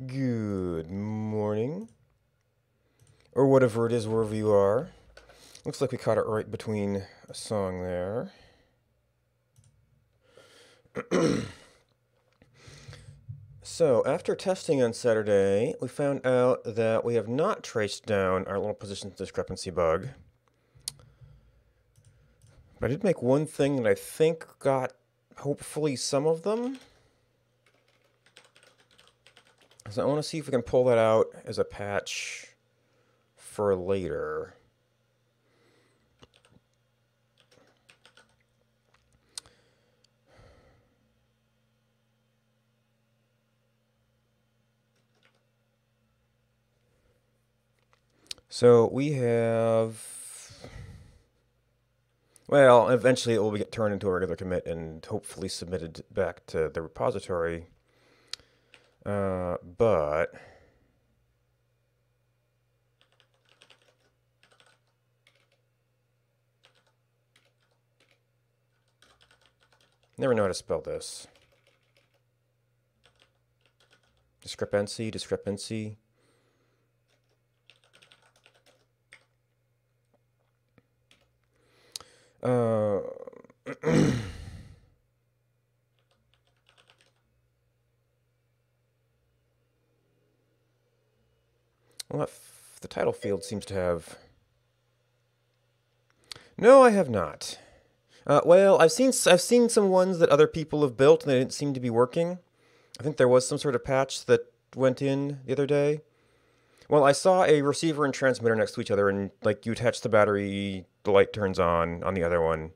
Good morning. Or whatever it is, wherever you are. Looks like we caught it right between a song there. So, after testing on Saturday, we found out that we have not traced down our little position discrepancy bug. But I did make one thing that I think got, hopefully, some of them. So I want to see if we can pull that out as a patch for later. So we have, well, eventually it will get turned into a regular commit and hopefully submitted back to the repository. But never know how to spell this. Discrepancy. Well, the title field seems to have... No, I have not. Well, I've seen some ones that other people have built and they didn't seem to be working. I think there was some sort of patch that went in the other day. Well, I saw a receiver and transmitter next to each other, and like you attach the battery, the light turns on the other one.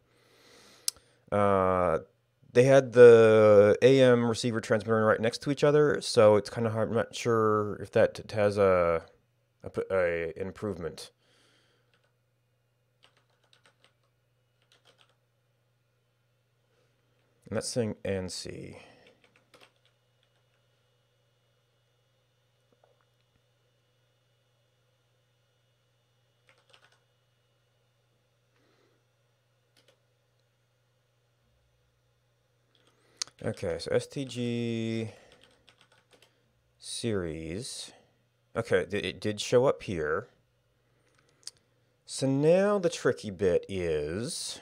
They had the AM receiver transmitter right next to each other, so it's kind of hard. I'm not sure if that has a improvement. And that's saying ANSI. Okay, so STG series. Okay, it did show up here. So now the tricky bit is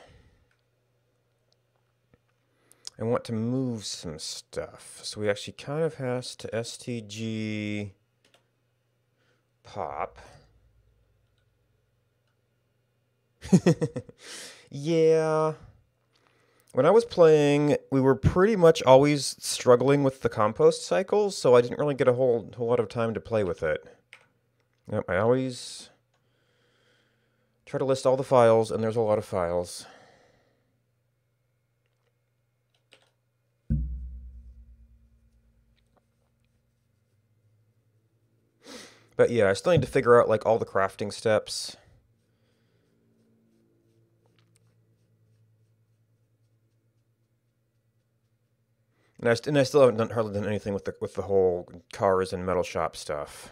I want to move some stuff. So we actually kind of has to STG pop. Yeah. When I was playing, we were pretty much always struggling with the compost cycles, so I didn't really get a whole lot of time to play with it. Yep, I always try to list all the files, and there's a lot of files. But yeah, I still need to figure out like all the crafting steps. And I still haven't hardly done anything with the whole cars and metal shop stuff.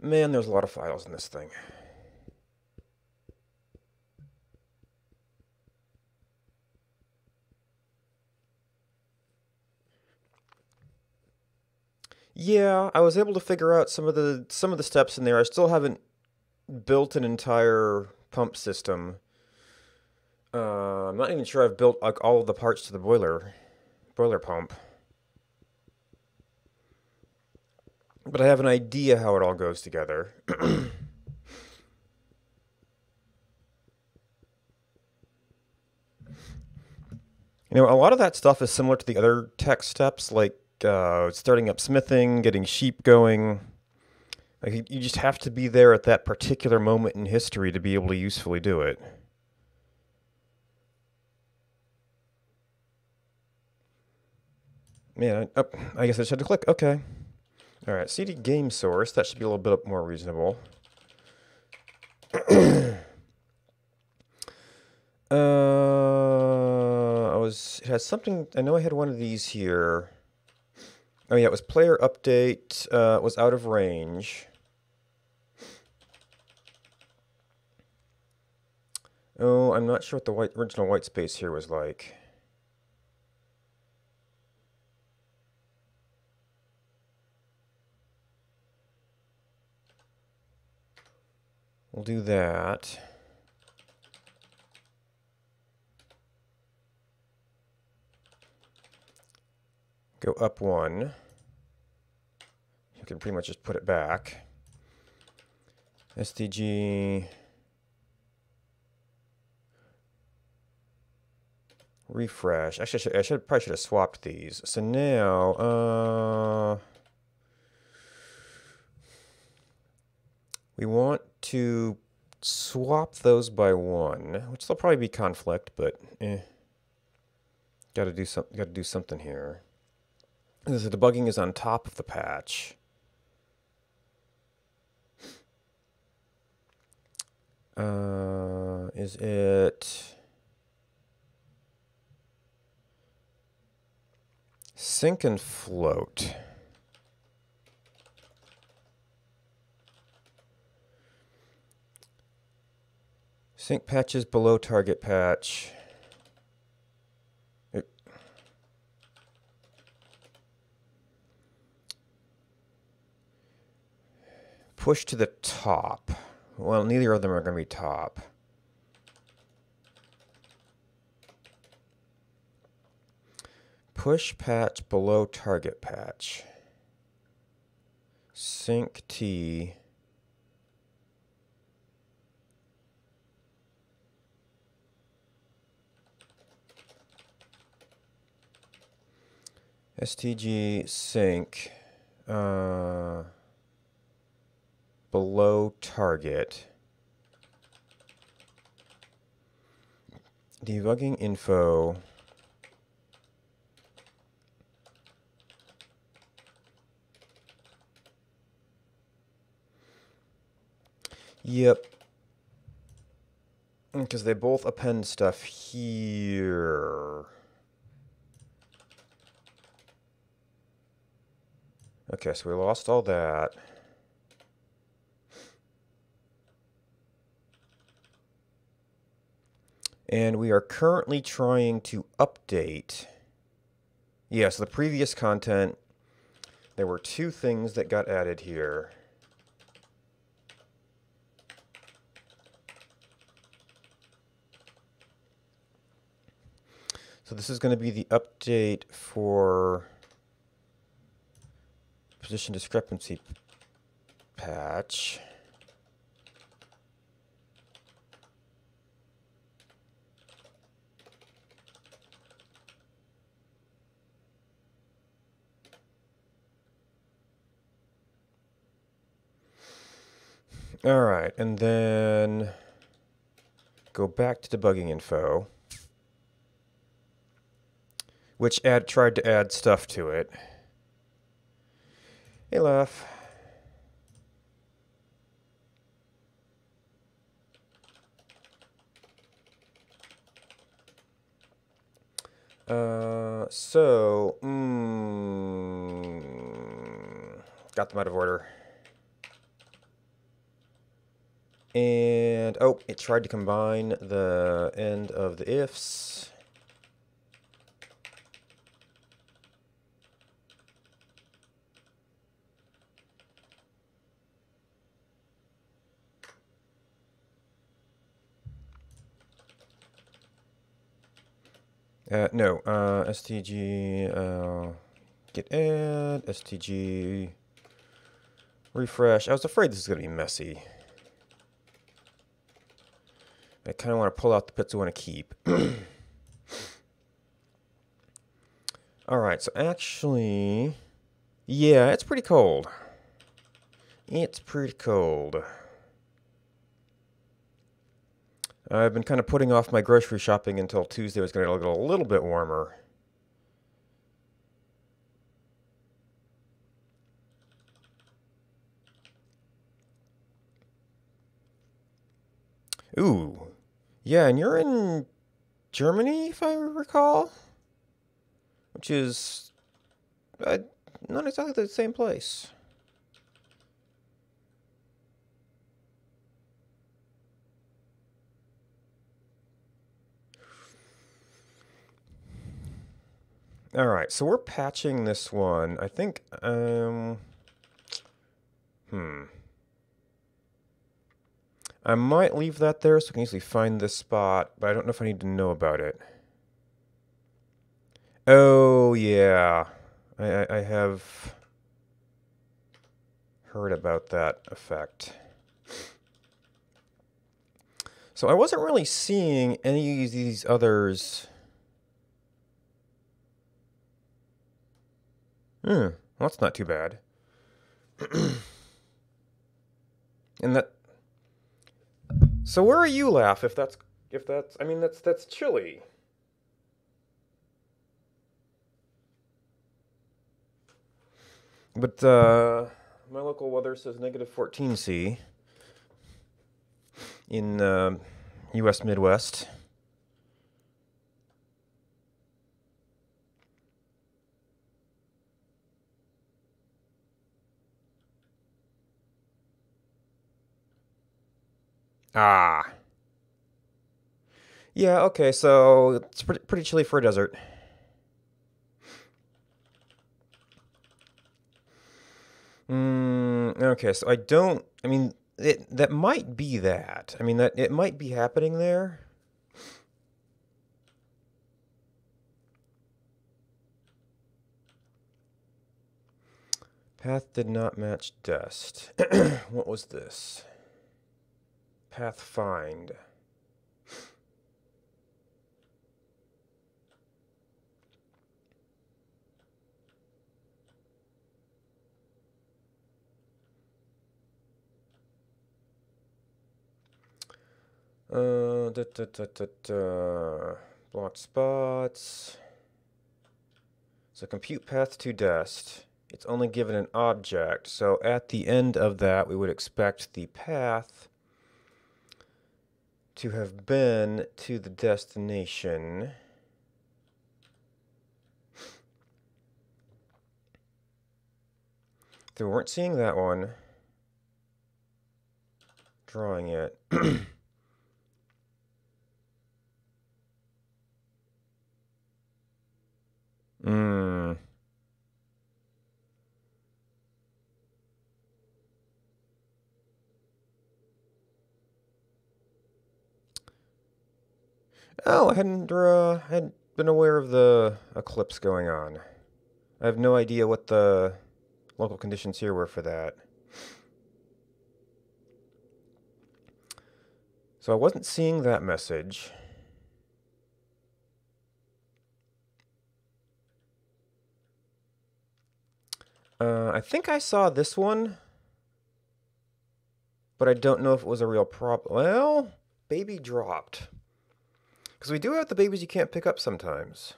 Man, there's a lot of files in this thing. Yeah, I was able to figure out some of the steps in there. I still haven't built an entire pump system. I'm not even sure I've built like all of the parts to the boiler pump. But I have an idea how it all goes together. You know, a lot of that stuff is similar to the other tech steps, like starting up smithing, getting sheep going. Like you just have to be there at that particular moment in history to be able to usefully do it. Man, I guess I just had to click. Okay. All right, CD game source. That should be a little bit more reasonable. It has something, I know I had one of these here. Oh yeah, it was player update, was out of range. Oh, I'm not sure what the original white space here was like. We'll do that. Go up one. You can pretty much just put it back. SDG. Refresh. Actually, I probably should have swapped these. So now, we want to swap those by one, which there'll probably be conflict, but Got to do something here. The debugging is on top of the patch. Is it sync and float? Sync patches below target patch. Push to the top. Well, neither of them are going to be top. Push patch below target patch. Sync T. STG sync below target. Debugging info. Yep. Because they both append stuff here. Okay, so we lost all that. And we are currently trying to update. Yeah, so the previous content, there were two things that got added here. So this is going to be the update for position discrepancy patch. All right, and then go back to debugging info, which tried to add stuff to it. Hey, Lef. Got them out of order. And, oh, it tried to combine the end of the ifs. No, STG, get add, STG, refresh. I was afraid this is going to be messy. I kind of want to pull out the bits I want to keep. All right, so actually, yeah, it's pretty cold. It's pretty cold. I've been kind of putting off my grocery shopping until Tuesday was going to get a little bit warmer. Ooh. Yeah, and you're in Germany, if I recall, which is not exactly the same place. All right, so we're patching this one. I think, I might leave that there so I can easily find this spot, but I don't know if I need to know about it. Oh, yeah. I have heard about that effect. So I wasn't really seeing any of these others. Well, that's not too bad. And that. So where are you, Laugh? I mean, that's chilly. But my local weather says negative 14°C in U.S. Midwest. Ah. Yeah, okay, so it's pretty chilly for a desert. Okay, so I mean, that might be that. I mean, that it might be happening there. Path did not match dust. What was this? Path find. Blocked spots. So compute path to dust. It's only given an object, so at the end of that, we would expect the path to have been to the destination. So we weren't seeing that one. Drawing it. Oh, I hadn't been aware of the eclipse going on. I have no idea what the local conditions here were for that. So I wasn't seeing that message. I think I saw this one, but I don't know if it was a real problem. Well, baby dropped. Because we do have the babies you can't pick up sometimes.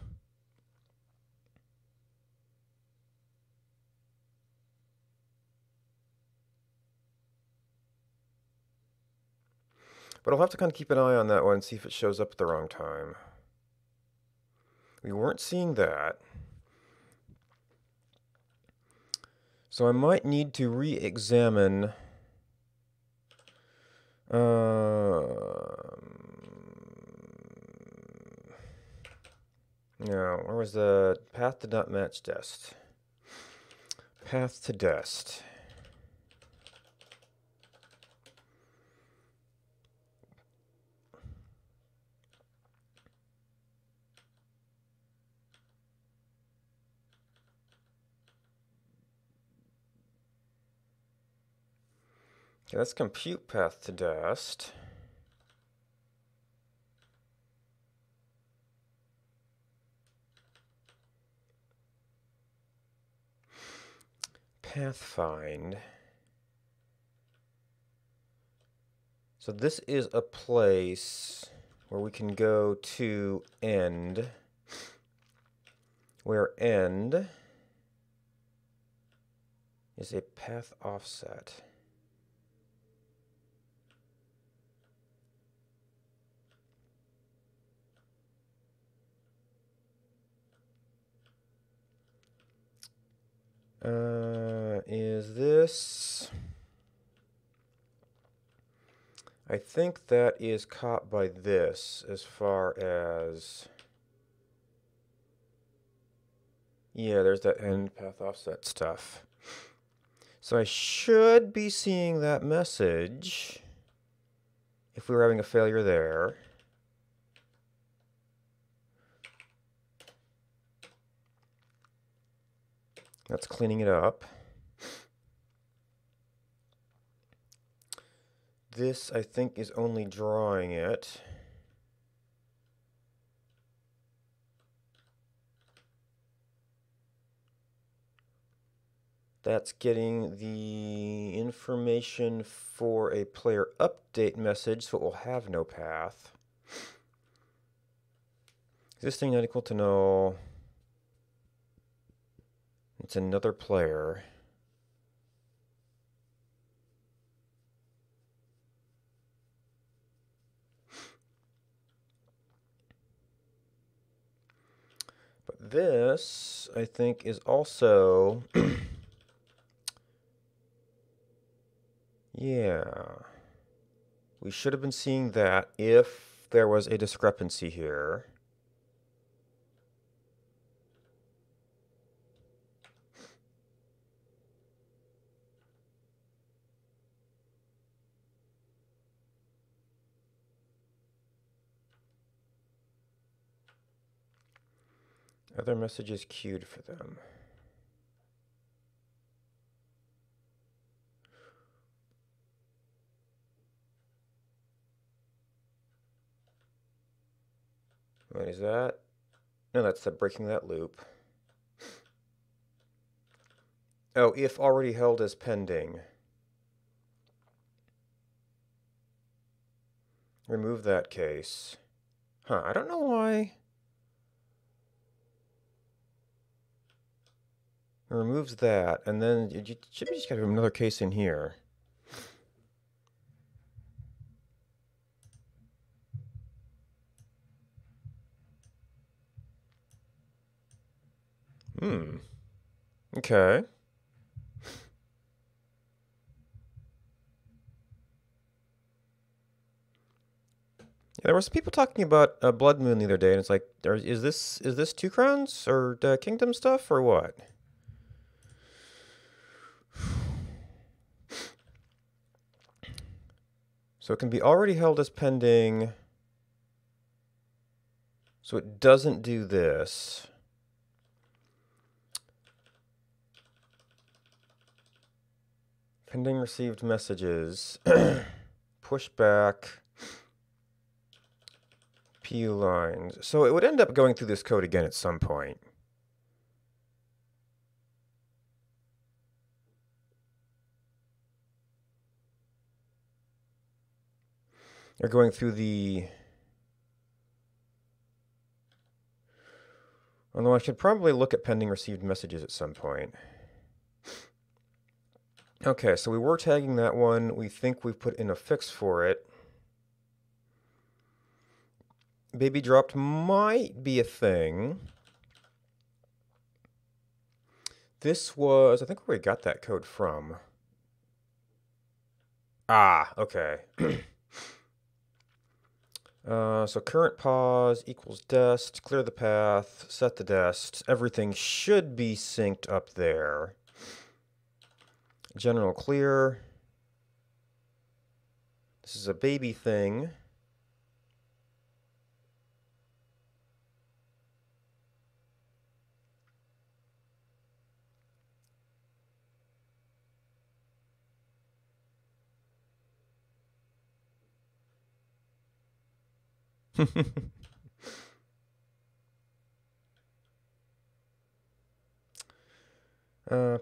But I'll have to kind of keep an eye on that one and see if it shows up at the wrong time. We weren't seeing that. So I might need to re-examine... No, where was the path did not match dust? Path to dust. Okay, let's compute path to dust. Path find. So this is a place where we can go to end, where end is a path offset. Is this... I think that is caught by this as far as... Yeah, there's that end path offset stuff. So I should be seeing that message if we were having a failure there. That's cleaning it up. This, I think, is only drawing it. That's getting the information for a player update message, so it will have no path. Existing not equal to null. It's another player. But this, I think, is also... Yeah. We should have been seeing that if there was a discrepancy here. Other messages queued for them. What is that? No, that's the breaking that loop. Oh, if already held as pending. Remove that case. Huh, I don't know why. It removes that, and then you should just got another case in here. Okay. Yeah, there was people talking about Blood Moon the other day, and it's like, is this Two Crowns or Kingdom stuff or what? So it can be already held as pending. So it doesn't do this. Pending received messages. Pushback. PU lines. So it would end up going through this code again at some point. They're going through the... Although I should probably look at pending received messages at some point. Okay, so we were tagging that one. We think we've put in a fix for it. Baby dropped might be a thing. This was, I think, where we got that code from. Ah, okay. So current pause equals dest, clear the path, set the dest. Everything should be synced up there. General clear. This is a baby thing.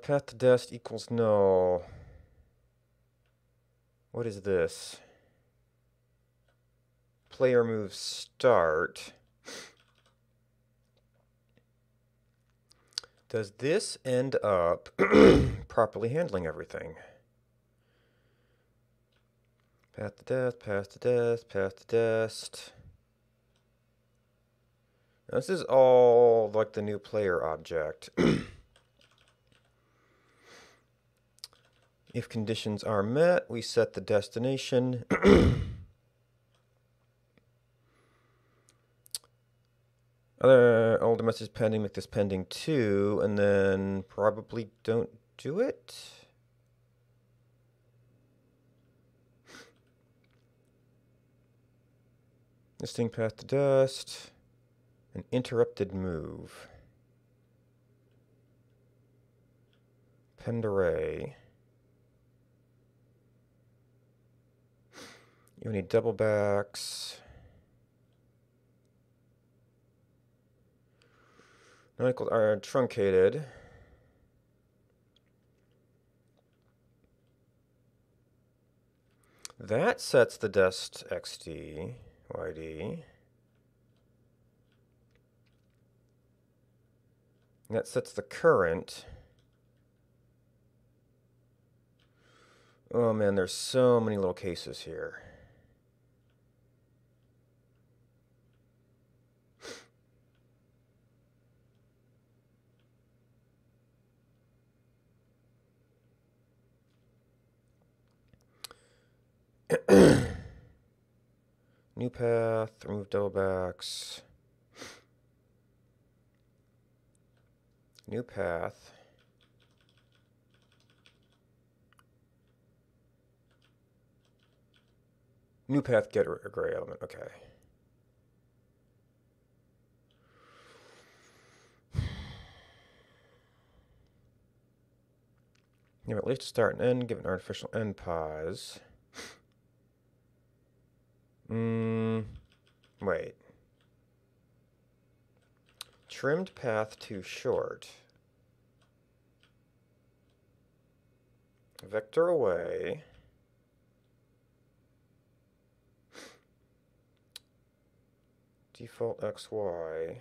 Path to dest equals null. What is this? Player move start. Does this end up properly handling everything? Path to dest, path to dest, path to dest. Now, this is all like the new player object. If conditions are met, we set the destination. Other older message pending, make this pending too, and then probably don't do it. Listing path to dust. An interrupted move. Pend array. You need double backs. Not equal are truncated. That sets the dest XD, YD. That sets the current. Oh man, there's so many little cases here. New path, remove double backs. New path. New path, get a gray element, okay. Give it at least a start and end, give it an artificial end pause. Wait. Trimmed path too short. Vector away. Default XY.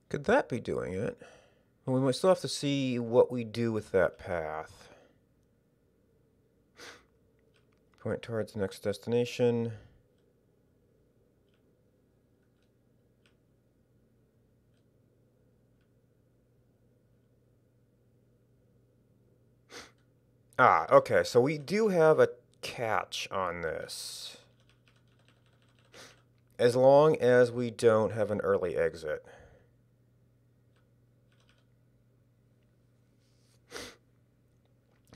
Could that be doing it? Well, we might still have to see what we do with that path. Point towards the next destination. Ah, okay, so we do have a catch on this. As long as we don't have an early exit.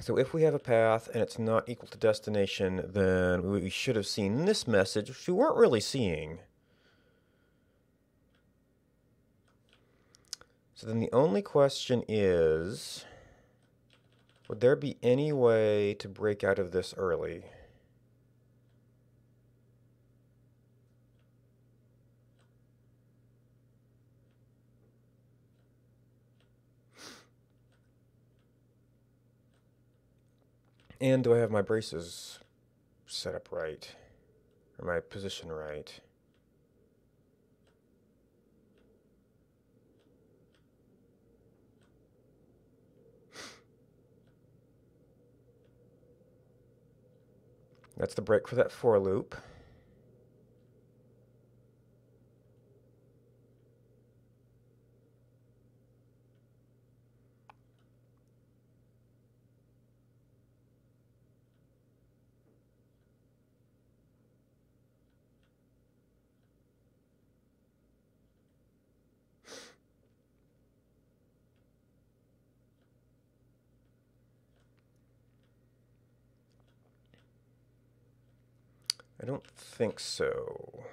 So if we have a path and it's not equal to destination, then we should have seen this message, which we weren't really seeing. So then the only question is, would there be any way to break out of this early? And do I have my braces set up right? Or my position right? That's the break for that for loop. I don't think so.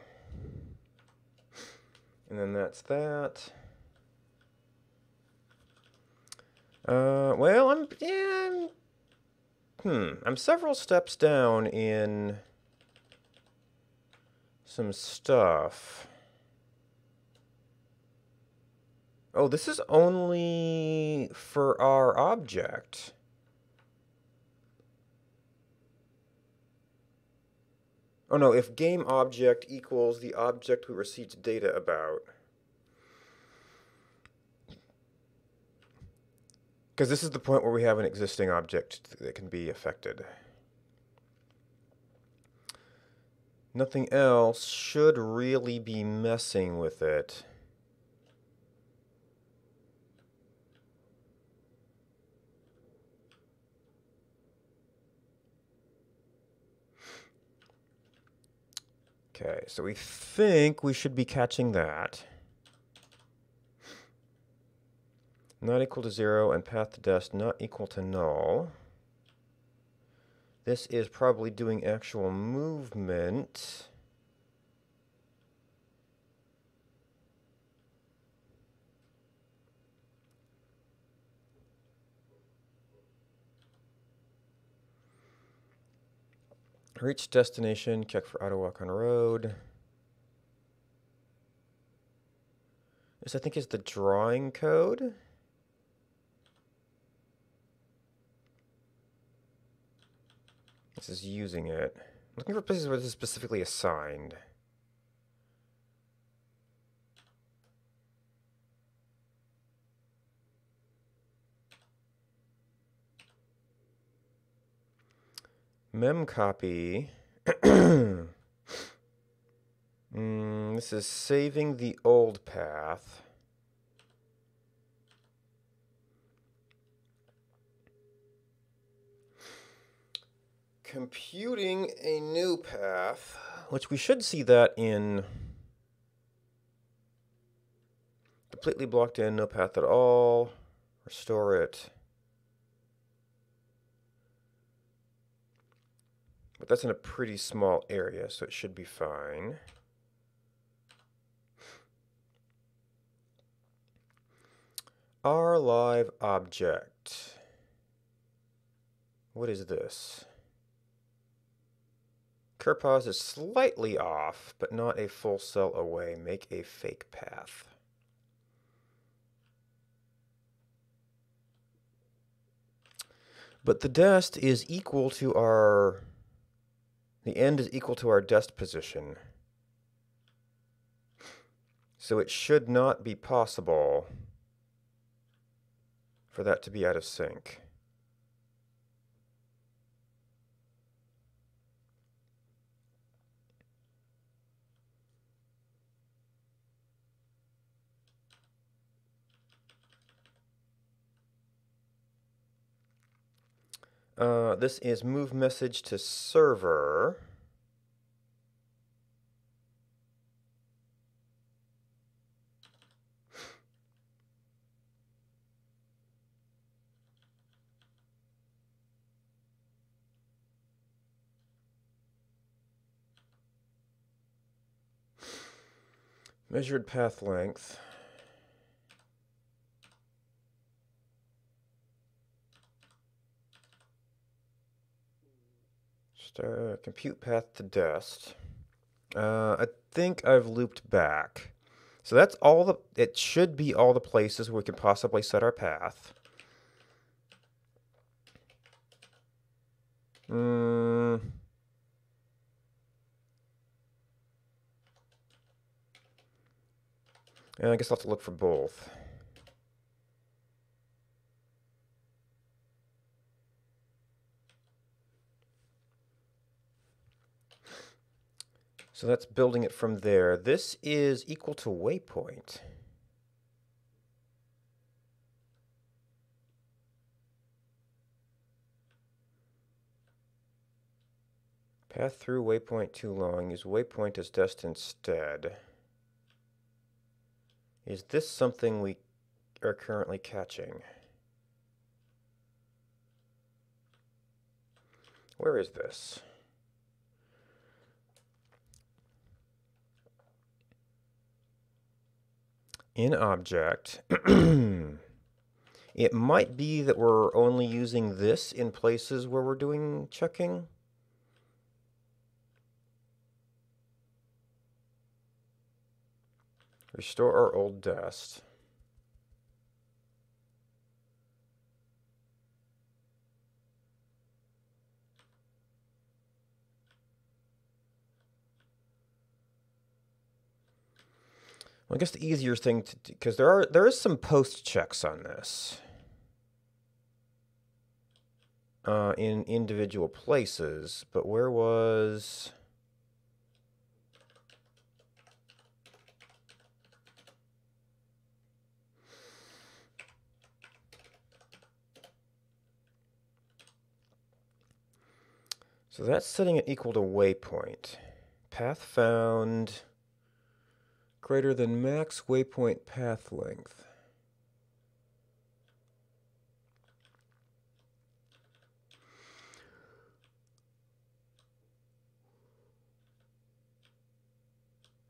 And then that's that. Well, I'm several steps down in some stuff. Oh, this is only for our object. Oh no, if game object equals the object we received data about. Because this is the point where we have an existing object that can be affected. Nothing else should really be messing with it. Okay, so we think we should be catching that. Not equal to 0 and path to dest not equal to null. This is probably doing actual movement. Reach destination, check for auto walk on road. This, I think, is the drawing code. This is using it. Looking for places where this is specifically assigned. Memcopy. This is saving the old path. Computing a new path, which we should see that in completely blocked in, no path at all. Restore it. But that's in a pretty small area, so it should be fine. Our live object. What is this? Curve pause is slightly off, but not a full cell away. Make a fake path. But the dest is equal to our... The end is equal to our dest position. So it should not be possible for that to be out of sync. This is move message to server. Measured path length. Compute path to dest. I think I've looped back. So that's all the, it should be all the places where we can possibly set our path. And I guess I'll have to look for both. So that's building it from there. This is equal to waypoint. Path through waypoint too long. Use waypoint as dest instead. Is this something we are currently catching? Where is this? In object. It might be that we're only using this in places where we're doing checking. Restore our old dest. Well, I guess the easier thing to do, because there is some post checks on this in individual places, but where was... So that's setting it equal to waypoint. Path found greater than max waypoint path length.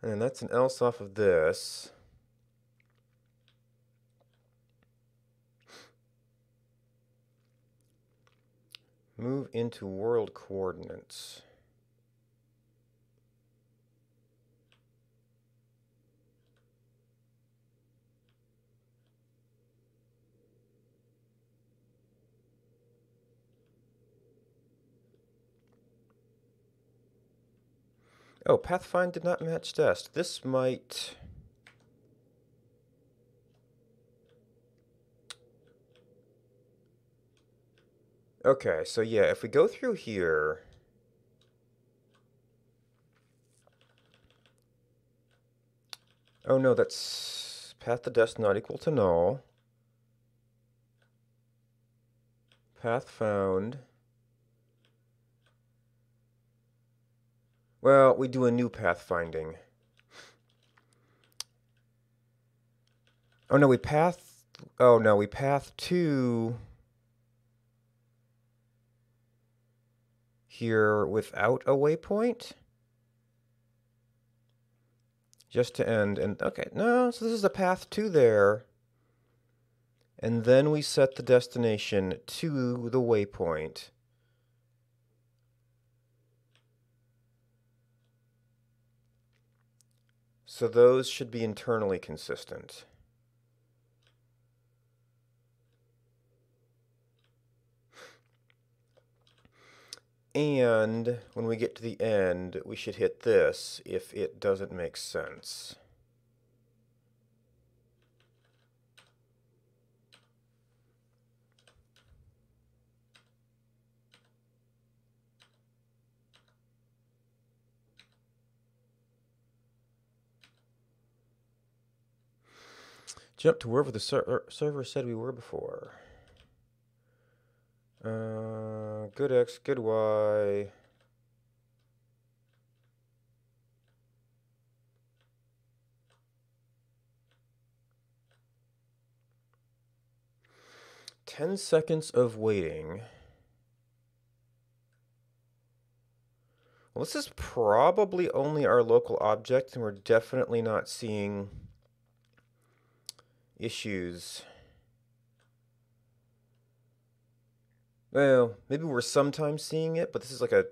And that's an else off of this. Move into world coordinates. Oh, pathfind did not match test. This might... Okay, so yeah, if we go through here... Oh no, that's path to dest not equal to null. Path found. Well, we do a new path finding. Oh no, we path... Oh no, we path to... here without a waypoint? Just to end, and okay, no, so this is a path to there. And then we set the destination to the waypoint. So those should be internally consistent. And when we get to the end, we should hit this if it doesn't make sense. Jump to wherever the server said we were before. Good X, good Y. Ten seconds of waiting. Well, this is probably only our local object, and we're definitely not seeing issues. Well, maybe we're sometimes seeing it, but this is like a...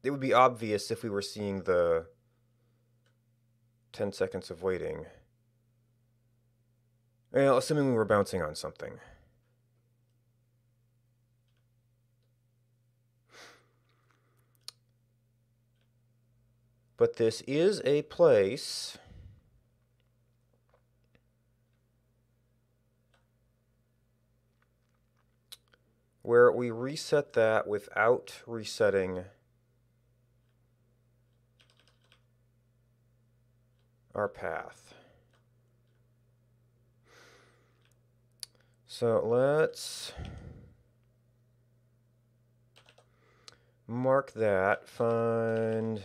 It would be obvious if we were seeing the 10 seconds of waiting. Well, assuming we were bouncing on something. But this is a place where we reset that without resetting our path. So let's mark that, find...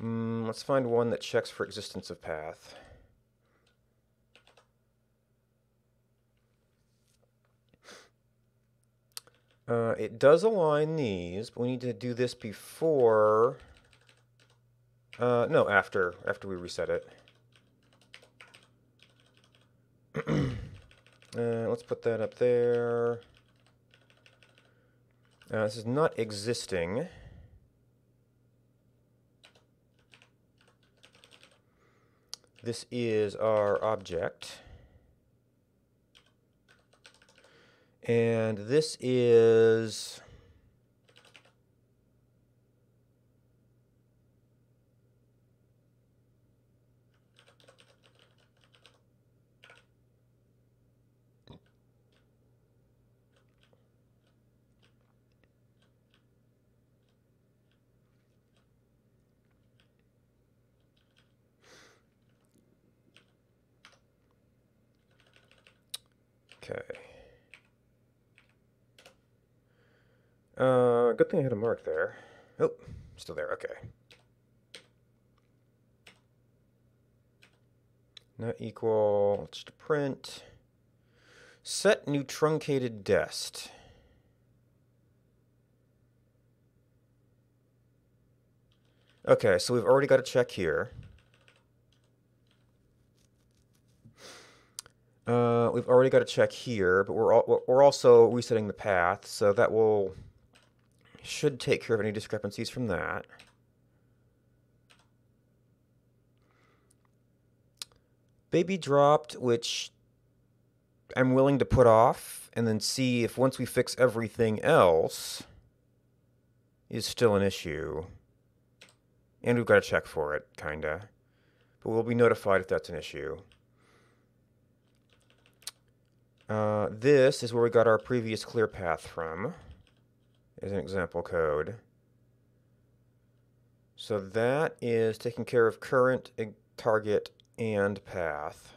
let's find one that checks for existence of path. It does align these, but we need to do this before... no, after we reset it. Let's put that up there. This is not existing. This is our object. And this is... Okay. Good thing I had a mark there. Oh, still there, okay. Not equal, just print. Set new truncated dest. Okay, so we've already got a check here. We've already got a check here, but we're also resetting the path, so that should take care of any discrepancies from that. Baby dropped, which I'm willing to put off, and then see if once we fix everything else is still an issue. And we've got to check for it, kinda. But we'll be notified if that's an issue. This is where we got our previous clear path from, as an example code. So that is taking care of current, target, and path.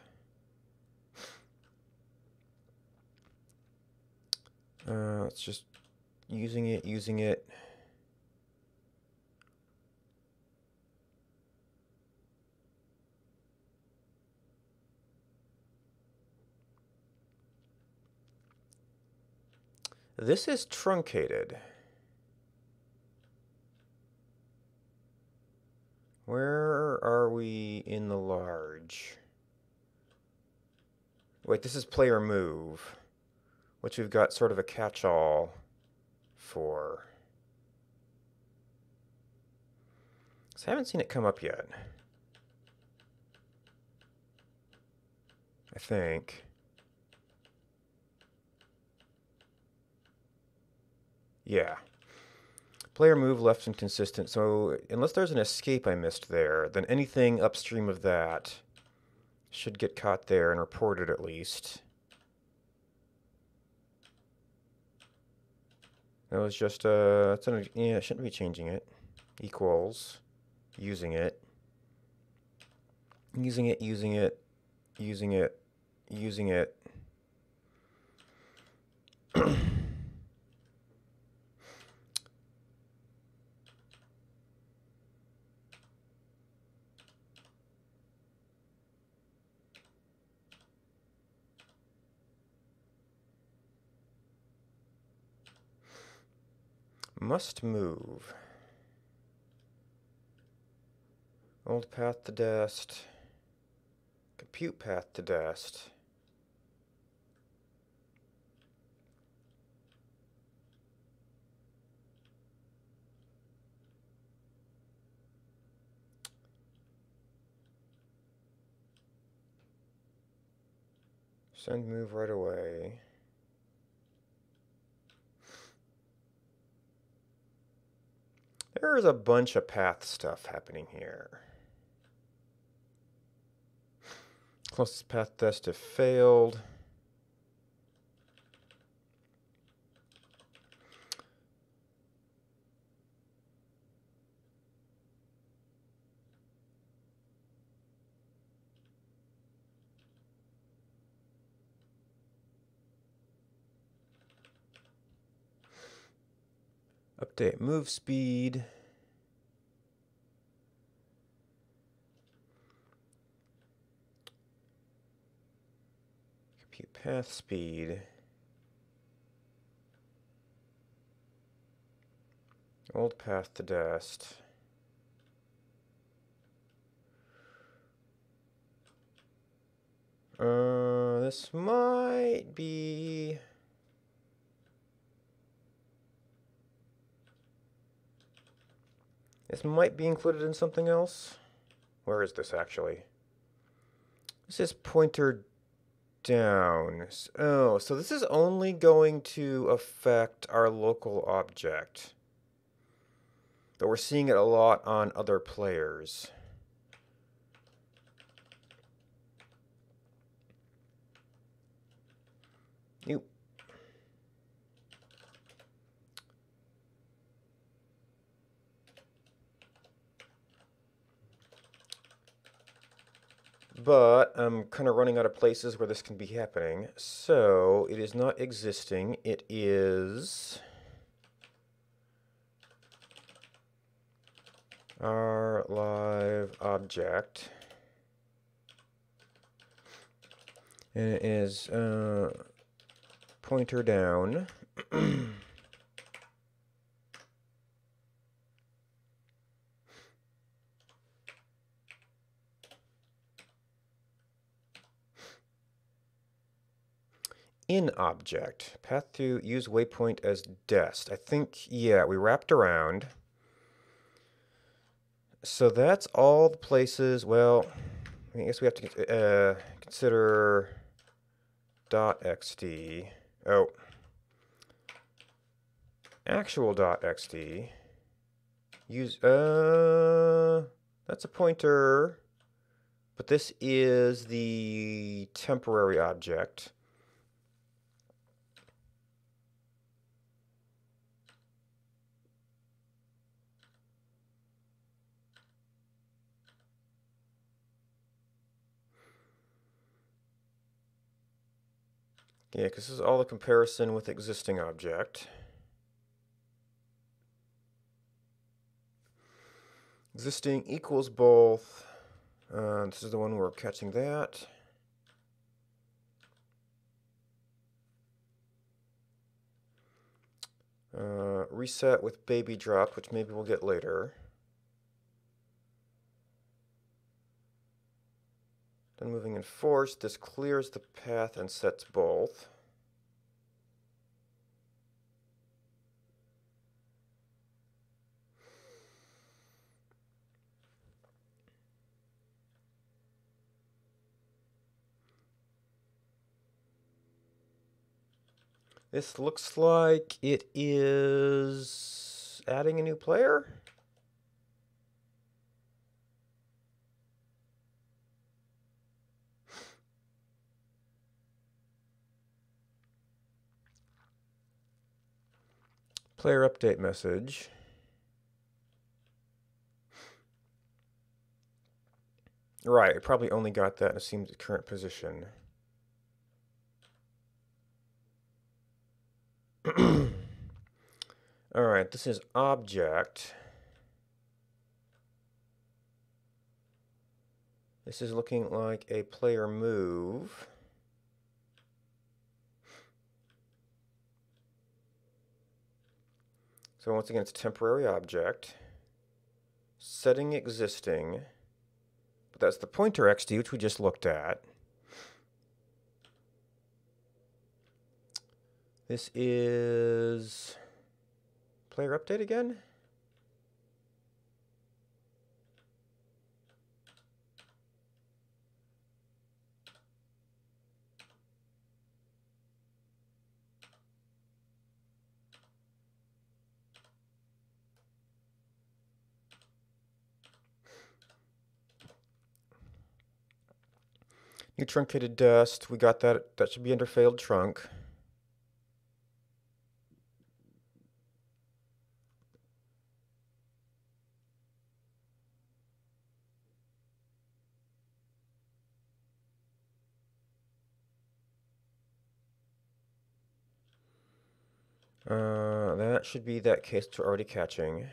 It's just using it. This is truncated. Where are we in the large? Wait, this is player move, which we've got sort of a catch-all for. So I haven't seen it come up yet. I think. Yeah. Player move left inconsistent. So unless there's an escape I missed there, then anything upstream of that should get caught there and reported at least. That was just yeah, I shouldn't be changing it. Equals, using it, using it, using it, using it, using it. Must move. Old path to dest. Compute path to dest. Send move right away. There's a bunch of path stuff happening here. Closest path test if failed. Update move speed. Compute path speed. Old path to dest. This might be... This might be included in something else. Where is this actually? This is pointer down. Oh, so this is only going to affect our local object. But we're seeing it a lot on other players. Nope. But I'm kind of running out of places where this can be happening. So it is not existing. It is our live object, and it is pointer down. In object, path to use waypoint as dest. I think, yeah, we wrapped around. So that's all the places. Well, I guess we have to consider .xt. Oh, actual .xt. Use that's a pointer, but this is the temporary object. Yeah, because this is all the comparison with existing object. Existing equals both. This is the one we're catching that. Reset with baby drop, which maybe we'll get later. Then moving in force, this clears the path and sets both. This looks like it is adding a new player. Player update message. Right, it probably only got that and assumed the current position. Alright, this is object. This is looking like a player move. So once again, it's a temporary object. Setting existing. But that's the pointer XD, which we just looked at. This is player update again. New truncated dust. We got that. That should be under failed trunk. That should be that case we're already catching.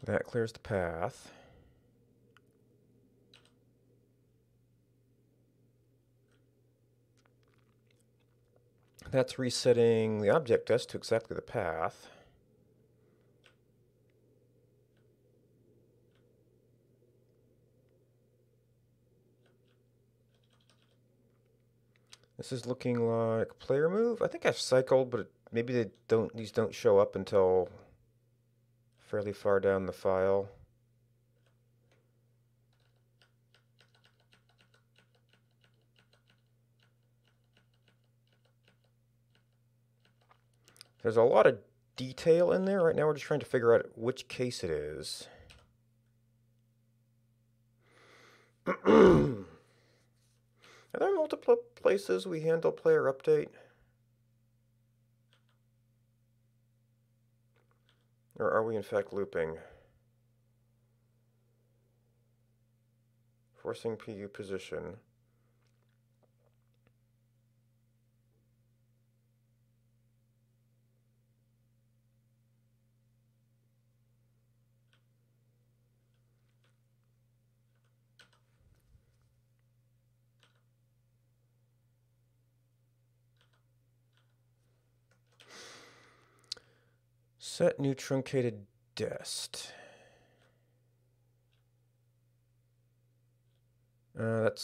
That clears the path. That's resetting the object dust to exactly the path. This is looking like player move. I think I've cycled, but maybe these don't show up until fairly far down the file. There's a lot of detail in there. Right now we're just trying to figure out which case it is. Are there multiple places we handle player update? Or are we in fact looping? Forcing PU position. Set new truncated dest.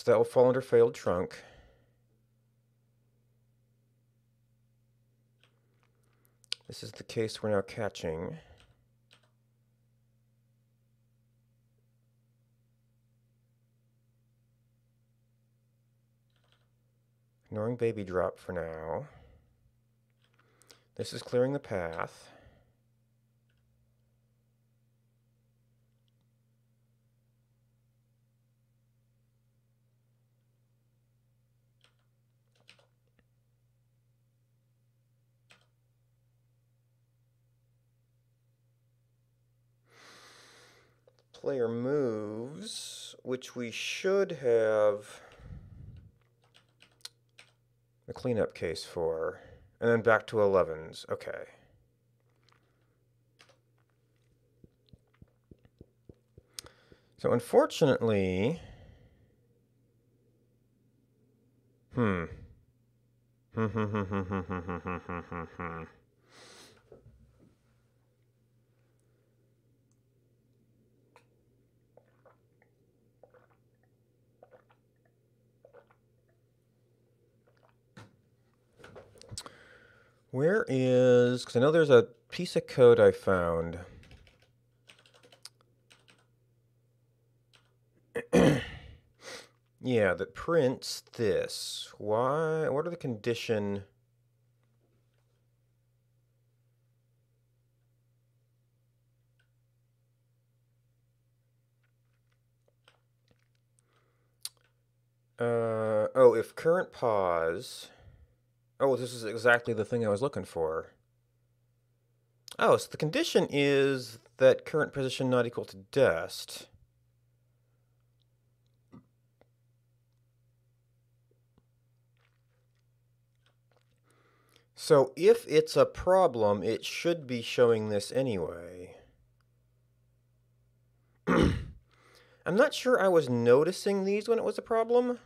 That will fall under failed trunk. This is the case we're now catching. Ignoring baby drop for now. This is clearing the path. Player moves, which we should have the cleanup case for. And then back to 11s. Okay. So unfortunately... Where is... Because I know there's a piece of code I found. Yeah, that prints this. Why? What are the condition... oh, if current pause... Oh, this is exactly the thing I was looking for. Oh, so the condition is that current position not equal to dest. So if it's a problem, it should be showing this anyway. I'm not sure I was noticing these when it was a problem,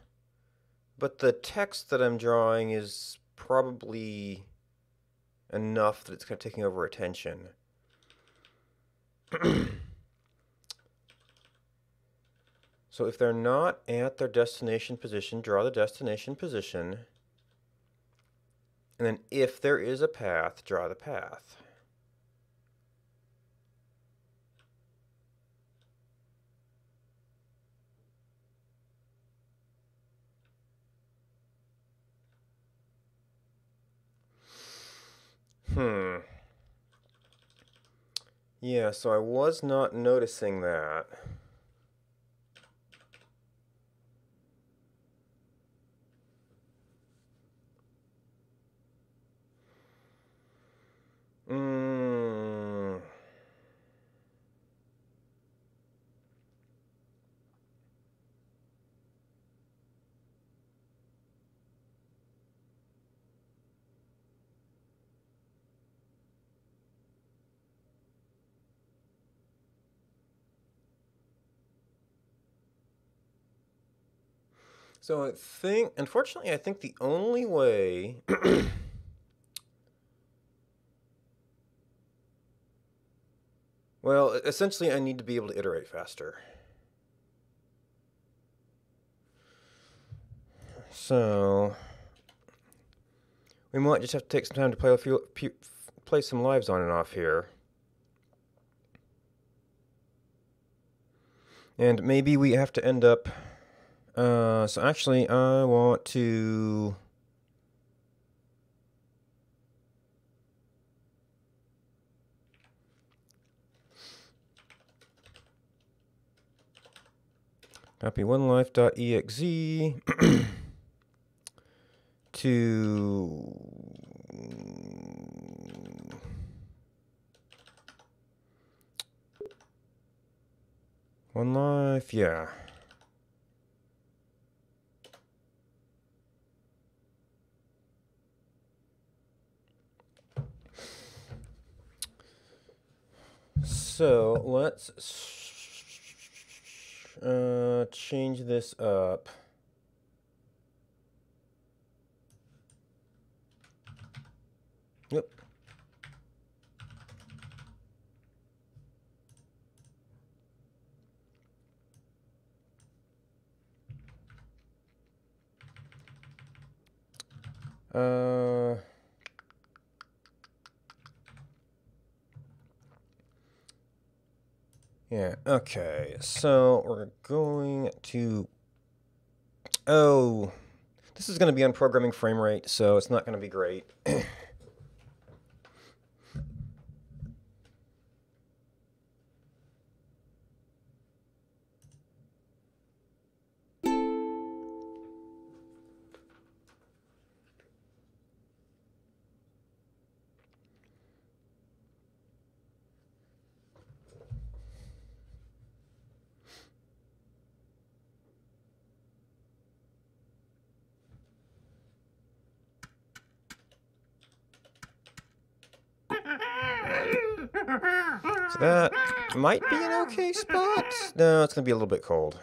but the text that I'm drawing is probably enough that it's kind of taking over attention. So if they're not at their destination position, draw the destination position. And then if there is a path, draw the path. Yeah, so I was not noticing that. So unfortunately, I think the only way well, essentially I need to be able to iterate faster. So we might just have to take some time to play some lives on and off here. And maybe we have to end up... so actually, I want to... copy onelife.exe to... One life, yeah. So let's change this up. Yep. Yeah, okay. So we're going to... Oh, this is going to be on programming frame rate, so it's not going to be great. So that might be an okay spot. No, it's going to be a little bit cold.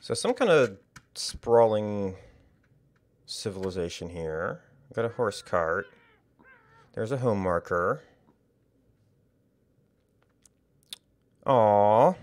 So some kind of sprawling civilization here. Got a horse cart. There's a home marker. Aww.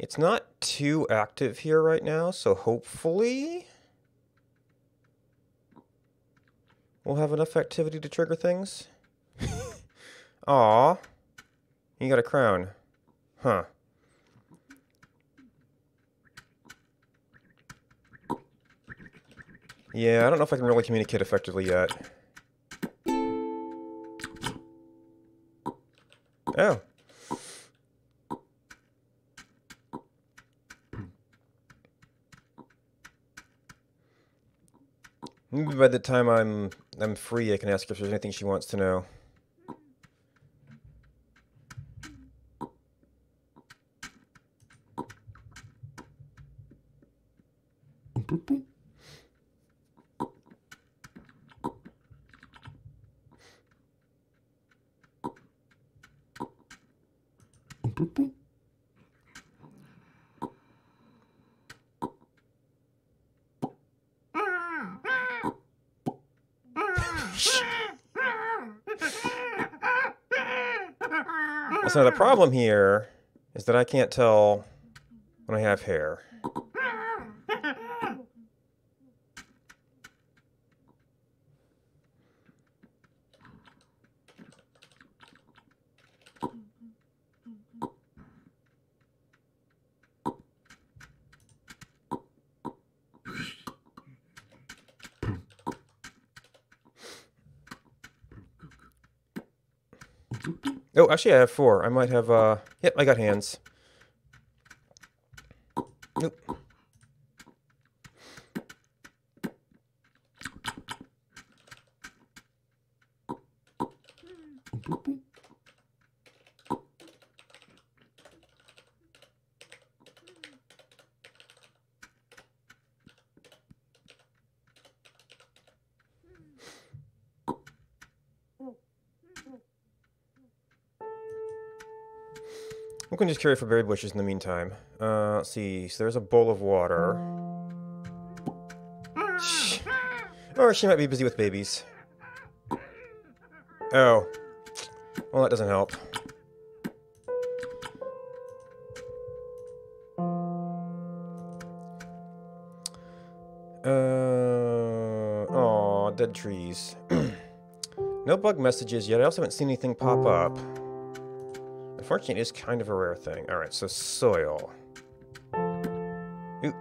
It's not too active here right now, so hopefully we'll have enough activity to trigger things. Aw, you got a crown. Huh. Yeah, I don't know if I can really communicate effectively yet. Oh. Maybe by the time I'm free, I can ask her if there's anything she wants to know. So the problem here is that I can't tell when I have hair. Oh, actually I have 4. I might have, yep, I got hands. Nope. We can just carry for berry bushes in the meantime. Let's see. So there's a bowl of water. Shh. Or she might be busy with babies. Oh. Well, that doesn't help. Aw, dead trees. No bug messages yet. I also haven't seen anything pop up. Unfortunately, it is kind of a rare thing. Alright, so soil. Ooh.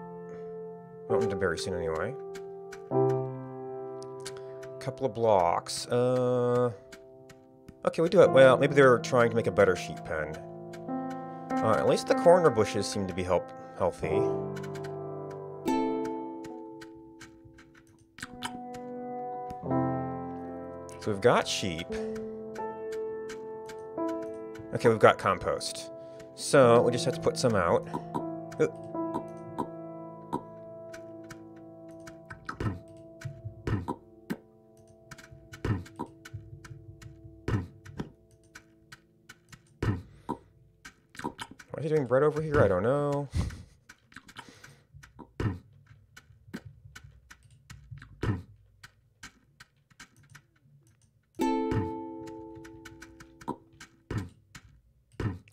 Welcome to berry soon anyway. Couple of blocks. Okay, we do it. Well, maybe they're trying to make a better sheep pen. At least the corner bushes seem to be healthy. So we've got sheep. Okay, we've got compost. So we just have to put some out. Ooh. Why is he doing bread over here? I don't know.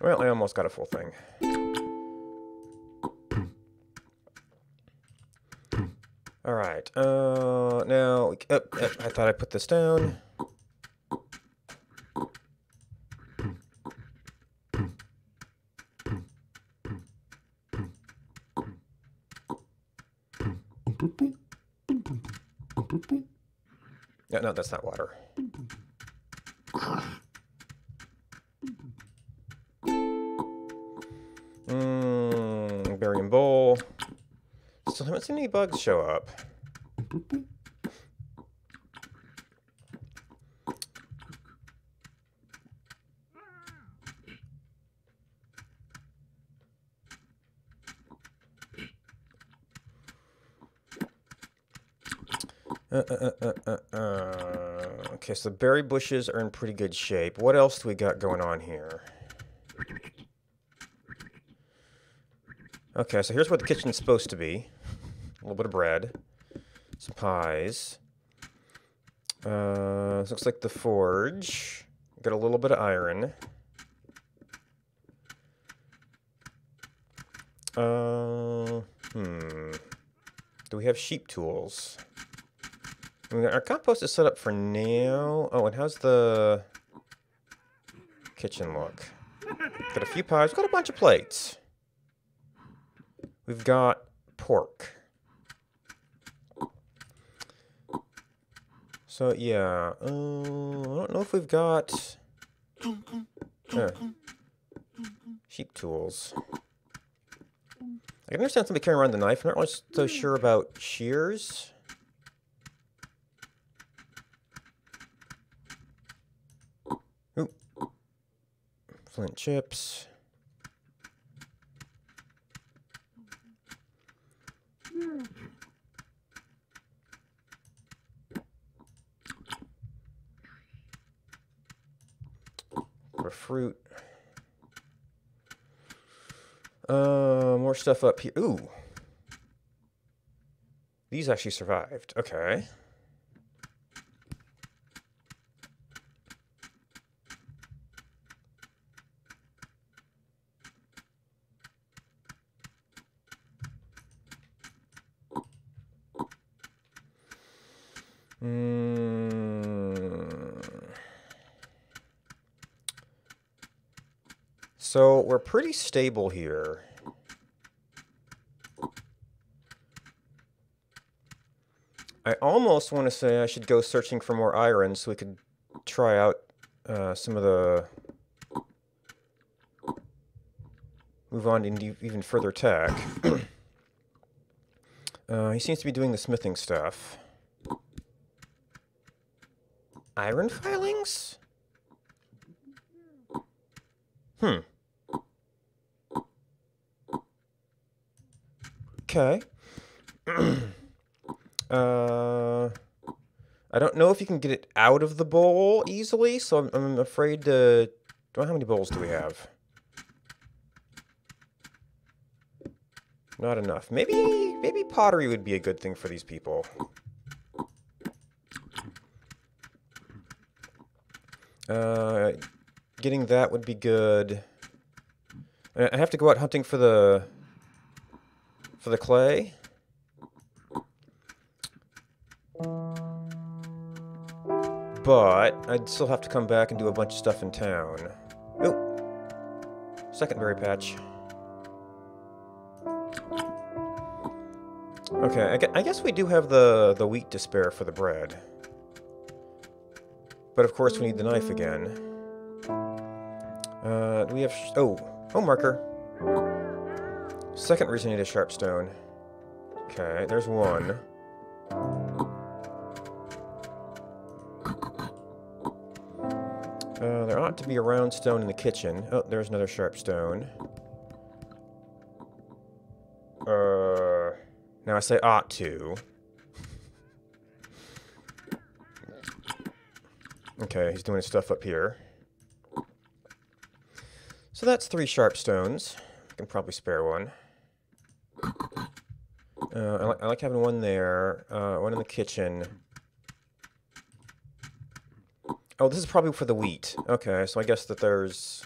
Well, I almost got a full thing. Alright, now... I thought I put this down. No, that's not water. Berry and bowl. Still haven't seen any bugs show up. Okay, so the berry bushes are in pretty good shape. What else do we got going on here? Okay, so here's where the kitchen's supposed to be. A little bit of bread. Some pies. This looks like the forge. Got a little bit of iron. Do we have sheep tools? I mean, our compost is set up for now. Oh, and how's the kitchen look? Got a few pies. We've got a bunch of plates. We've got pork. So, yeah. I don't know if we've got sheep tools. I can understand somebody carrying around the knife. I'm not really so sure about shears. Ooh. Flint chips. Or fruit. More stuff up here. Ooh. These actually survived. Okay. So we're pretty stable here. I almost want to say I should go searching for more iron so we could try out some of the... Move on into even further tech. He seems to be doing the smithing stuff. Iron filings? Okay. I don't know if you can get it out of the bowl easily, so I'm afraid to... How many bowls do we have? Not enough. Maybe pottery would be a good thing for these people. Getting that would be good. I have to go out hunting for the clay. But I'd still have to come back and do a bunch of stuff in town. Oh, second berry patch. Okay, I guess we do have the wheat to spare for the bread. But of course we need the knife again. Do we have... oh, marker. Second reason I need a sharp stone. Okay, there's one. There ought to be a round stone in the kitchen. Oh, there's another sharp stone. Now I say ought to. Okay, he's doing his stuff up here. So that's 3 sharp stones. I can probably spare one. I like having one there, one in the kitchen. Oh, this is probably for the wheat. Okay, so I guess that there's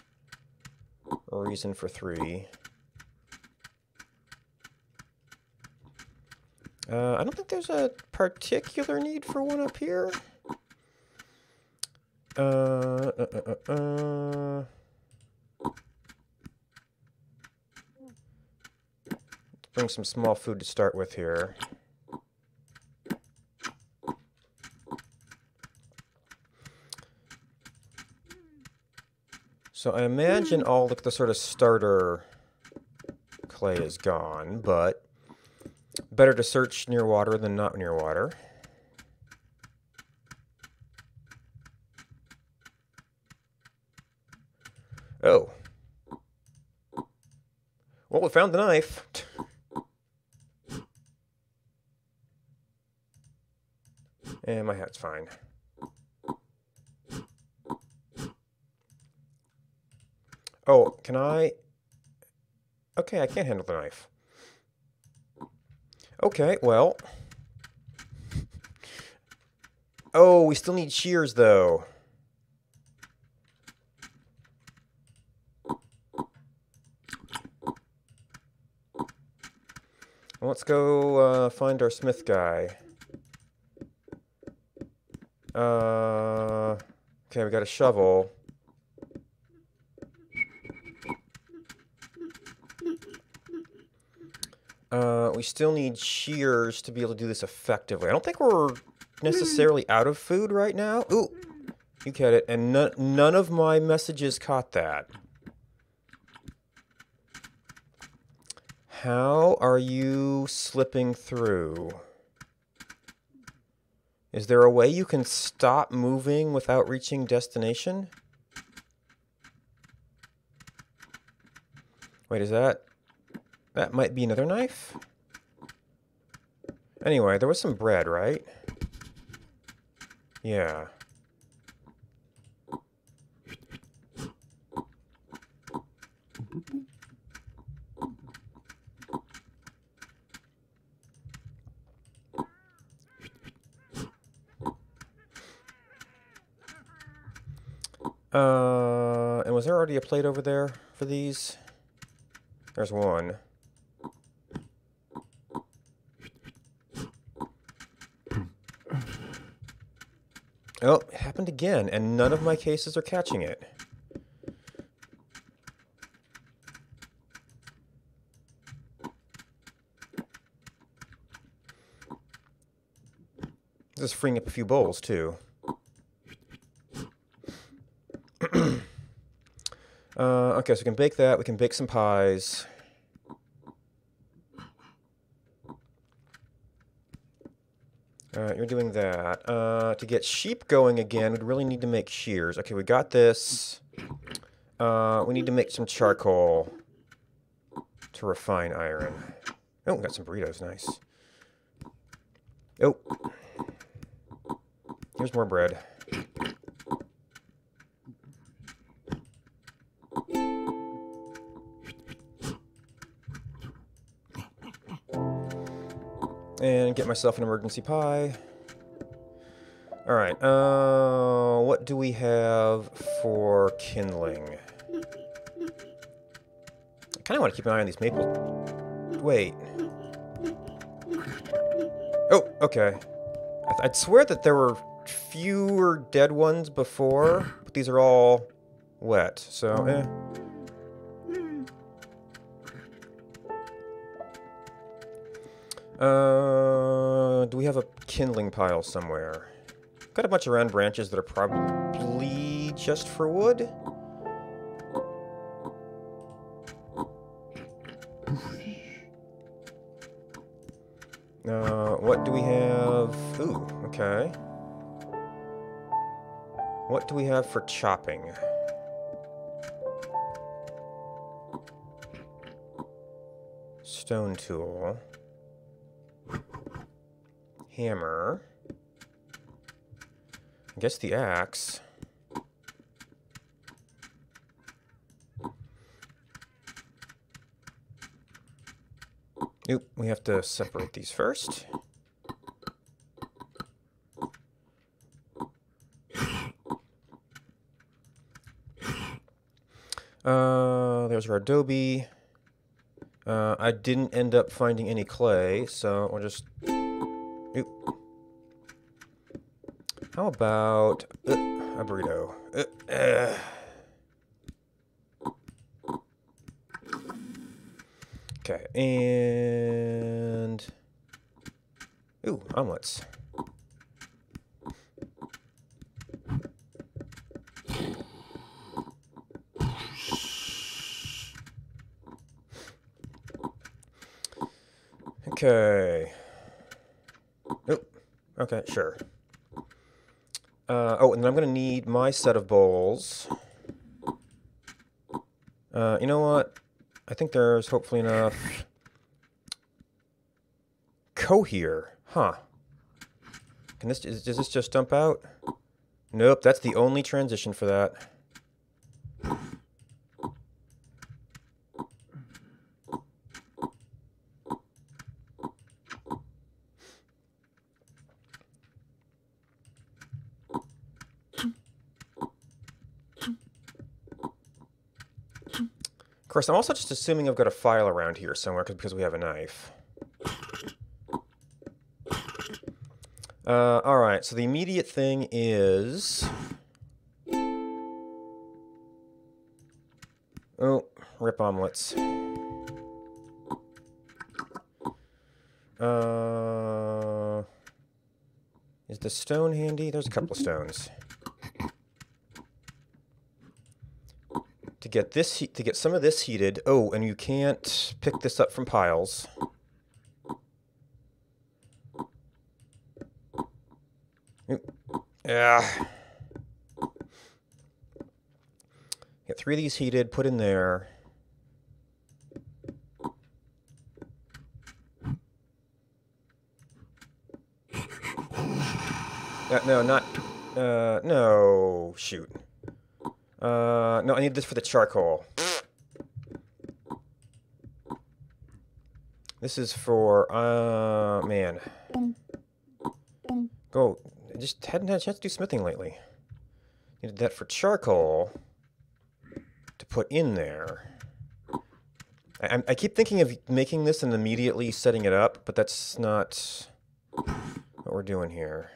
a reason for 3. I don't think there's a particular need for one up here. Bring some small food to start with here. So I imagine all the sort of starter clay is gone, but better to search near water than not near water. Oh. Well, we found the knife. And my hat's fine. Oh, can I... okay, I can't handle the knife. Okay, well... oh, we still need shears, though. Well, let's go find our smith guy. Okay, we got a shovel. We still need shears to be able to do this effectively. I don't think we're necessarily out of food right now. Ooh, you get it. And none of my messages caught that. How are you slipping through? Is there a way you can stop moving without reaching destination? Wait, is that... that might be another knife? Anyway, there was some bread, right? Yeah. And was there already a plate over there for these? There's one. Oh, it happened again, and none of my cases are catching it. This is freeing up a few bowls, too. Okay, so we can bake that. We can bake some pies. You're doing that. To get sheep going again, we'd really need to make shears. Okay, we got this. We need to make some charcoal to refine iron. Oh, we got some burritos. Nice. Oh. Here's more bread. And get myself an emergency pie. Alright, what do we have for kindling? I kind of want to keep an eye on these maple... wait. Oh, okay. I'd swear that there were fewer dead ones before, but these are all wet, so eh. Do we have a kindling pile somewhere? Got a bunch of round branches that are probably just for wood. What do we have? Ooh, okay. What do we have for chopping? Stone tool. Hammer. I guess the axe. Oop, we have to separate these first. There's our adobe. I didn't end up finding any clay, so we'll just... Oop. How about a burrito? Okay, and... Ooh, omelets. Okay. Oop. Okay, sure. Oh, and then I'm going to need my set of bowls. You know what? I think there's hopefully enough cohere. Huh. Does this just dump out? Nope, that's the only transition for that. Of course, I'm also just assuming I've got a file around here somewhere because we have a knife. Alright, so the immediate thing is... Oh, rip omelets. Is the stone handy? There's a couple of stones. To get this to get some of this heated. Oh, and you can't pick this up from piles. Yeah. Get 3 of these heated, put in there. No, not... no, shoot. No, I need this for the charcoal. This is for, man. Go. I just hadn't had a chance to do smithing lately. Needed that for charcoal to put in there. I keep thinking of making this and immediately setting it up, but that's not what we're doing here.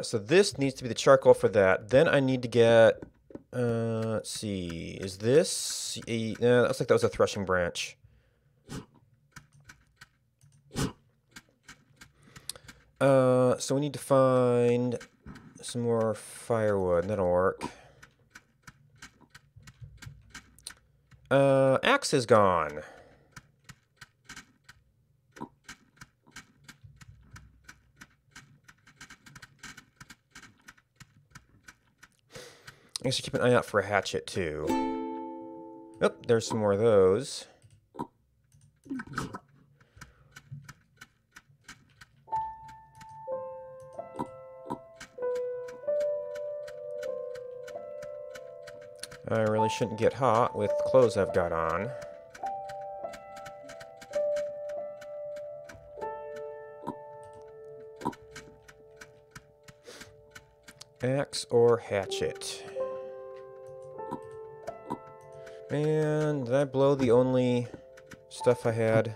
So this needs to be the charcoal for that. Then I need to get, let's see, is this a, that looks like that was a threshing branch. So we need to find some more firewood. That'll work. Axe is gone. I guess you keep an eye out for a hatchet, too. Oh, there's some more of those. I really shouldn't get hot with the clothes I've got on. Axe or hatchet? And did I blow the only stuff I had?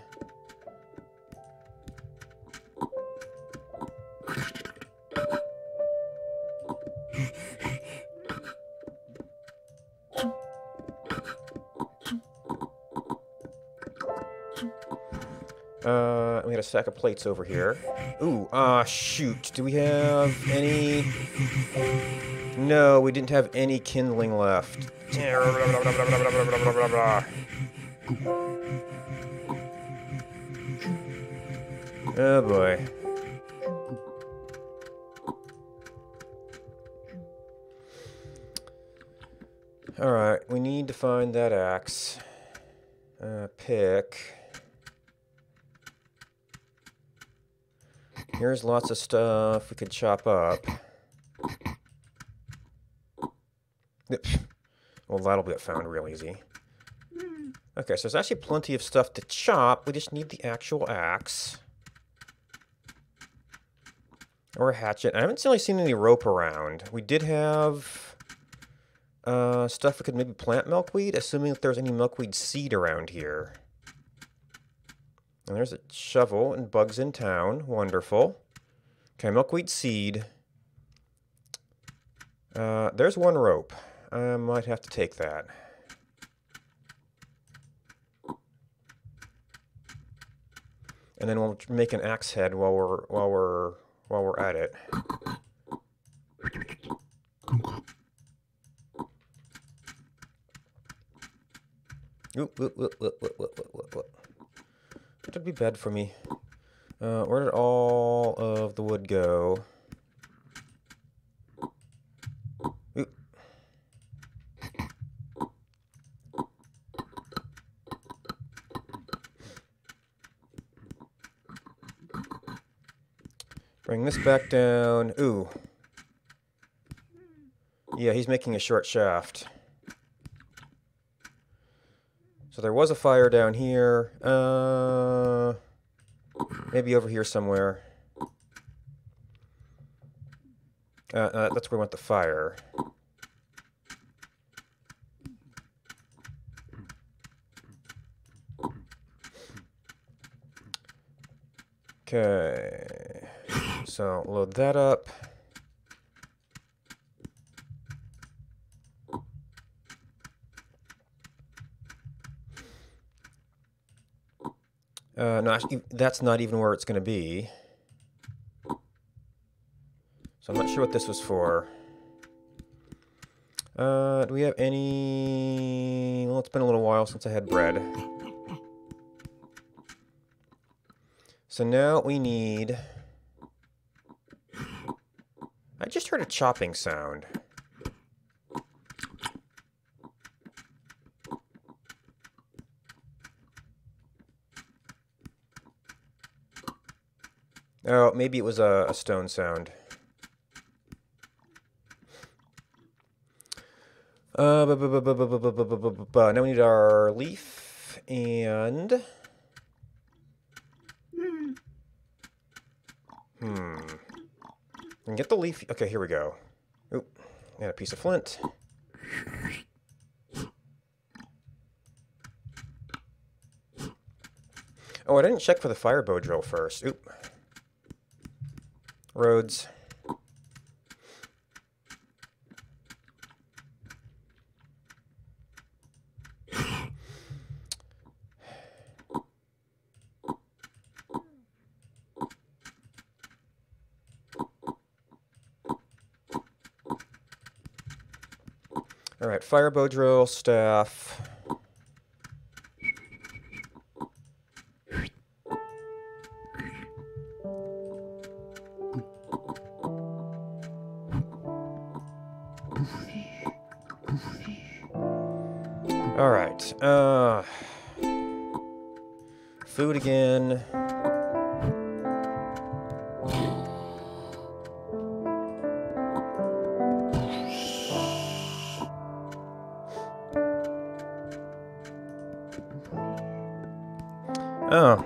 We got a stack of plates over here. Ooh, shoot. Do we have any... No, we didn't have any kindling left. Oh boy. Alright, we need to find that axe. Pick. Here's lots of stuff we could chop up. Well, that'll get found real easy. Okay, so there's actually plenty of stuff to chop. We just need the actual axe. Or a hatchet. I haven't really seen any rope around. We did have stuff we could maybe plant milkweed, assuming that there's any milkweed seed around here. And there's a shovel and bugs in town. Wonderful. Okay, milkweed seed. There's one rope. I might have to take that. And then we'll make an axe head while we're at it. That'd be bad for me. Where did all of the wood go? Oop. Bring this back down. Ooh. Yeah, he's making a short shaft. So there was a fire down here. Maybe over here somewhere. That's where we want the fire. Okay. So load that up. No, actually, that's not even where it's going to be. So I'm not sure what this was for. Do we have any... Well, it's been a little while since I had bread. So now we need... I just heard a chopping sound. Oh, maybe it was a stone sound. Now we need our leaf and... And get the leaf... Okay, here we go. Oop, and a piece of flint. Oh, I didn't check for the fire bow drill first. Oop. Roads. All right, fire bow drill, staff. All right. Food again. Oh.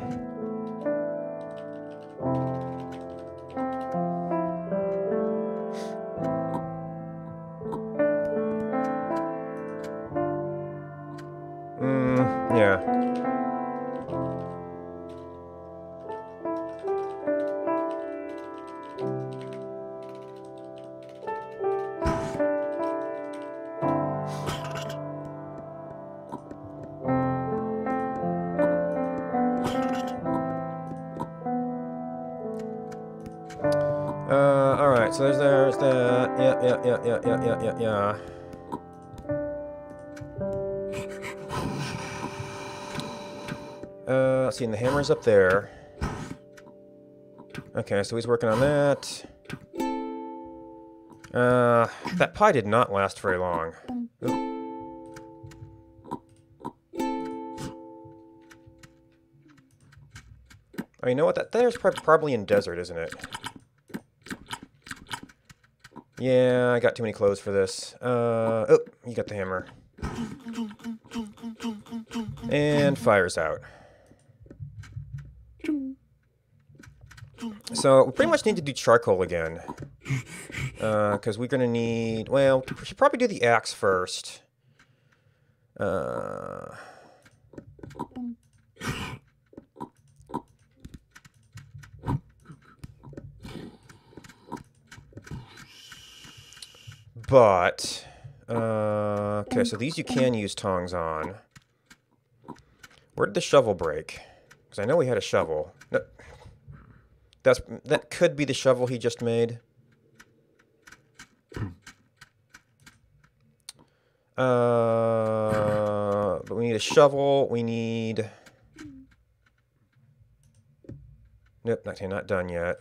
Alright, so there's that. Yeah. Let's see, and the hammer's up there. Okay, so he's working on that. That pie did not last very long. Ooh. Oh, you know what? That there's probably in desert, isn't it? Yeah, I got too many clothes for this. Oh, you got the hammer. And fire's out. So, we pretty much need to do charcoal again. Because we're going to need... Well, we should probably do the axe first. But... okay, so these you can use tongs on. Where did the shovel break? Because I know we had a shovel. No, that could be the shovel he just made. But we need a shovel. We need... Nope, not done yet.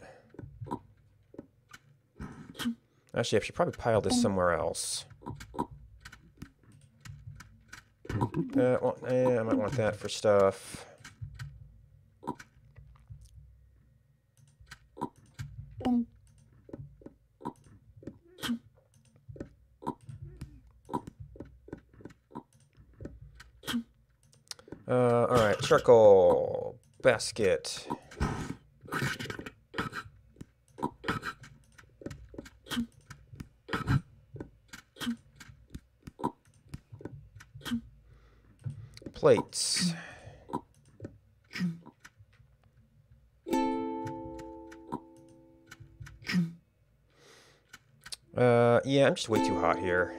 Actually, I should probably pile this somewhere else. I might want that for stuff. Alright, charcoal basket. Plates. Yeah, I'm just way too hot here.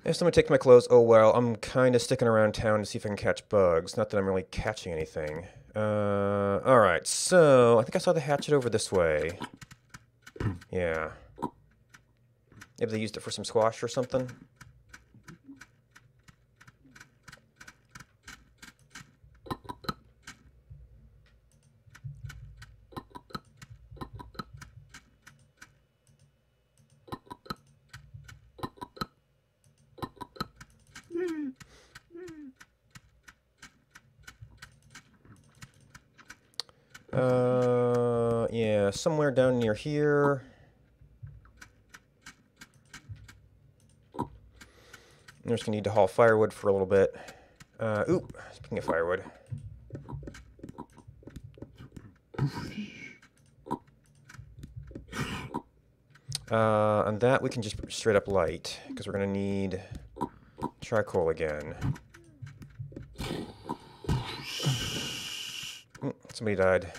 If someone takes my clothes, oh well, I'm kind of sticking around town to see if I can catch bugs. Not that I'm really catching anything. Alright, so I think I saw the hatchet over this way. Yeah. Maybe they used it for some squash or something? Yeah, somewhere down near here. I'm just gonna need to haul firewood for a little bit. Ooh, speaking of firewood. And that we can just straight up light, because we're gonna need charcoal again. Somebody died.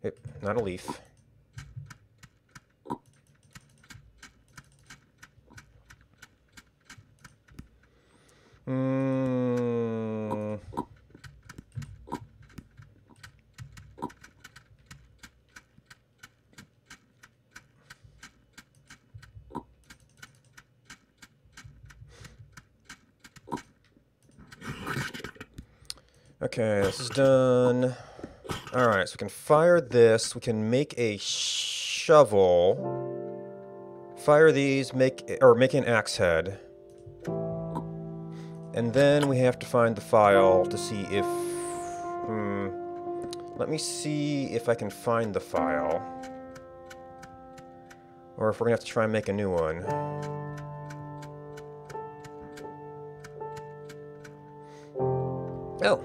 Yep, not a leaf. Okay, this is done. Alright, so we can fire this. We can make a shovel. Fire these, make an axe head. And then we have to find the file to see if... Let me see if I can find the file. Or if we're going to have to try and make a new one. Oh.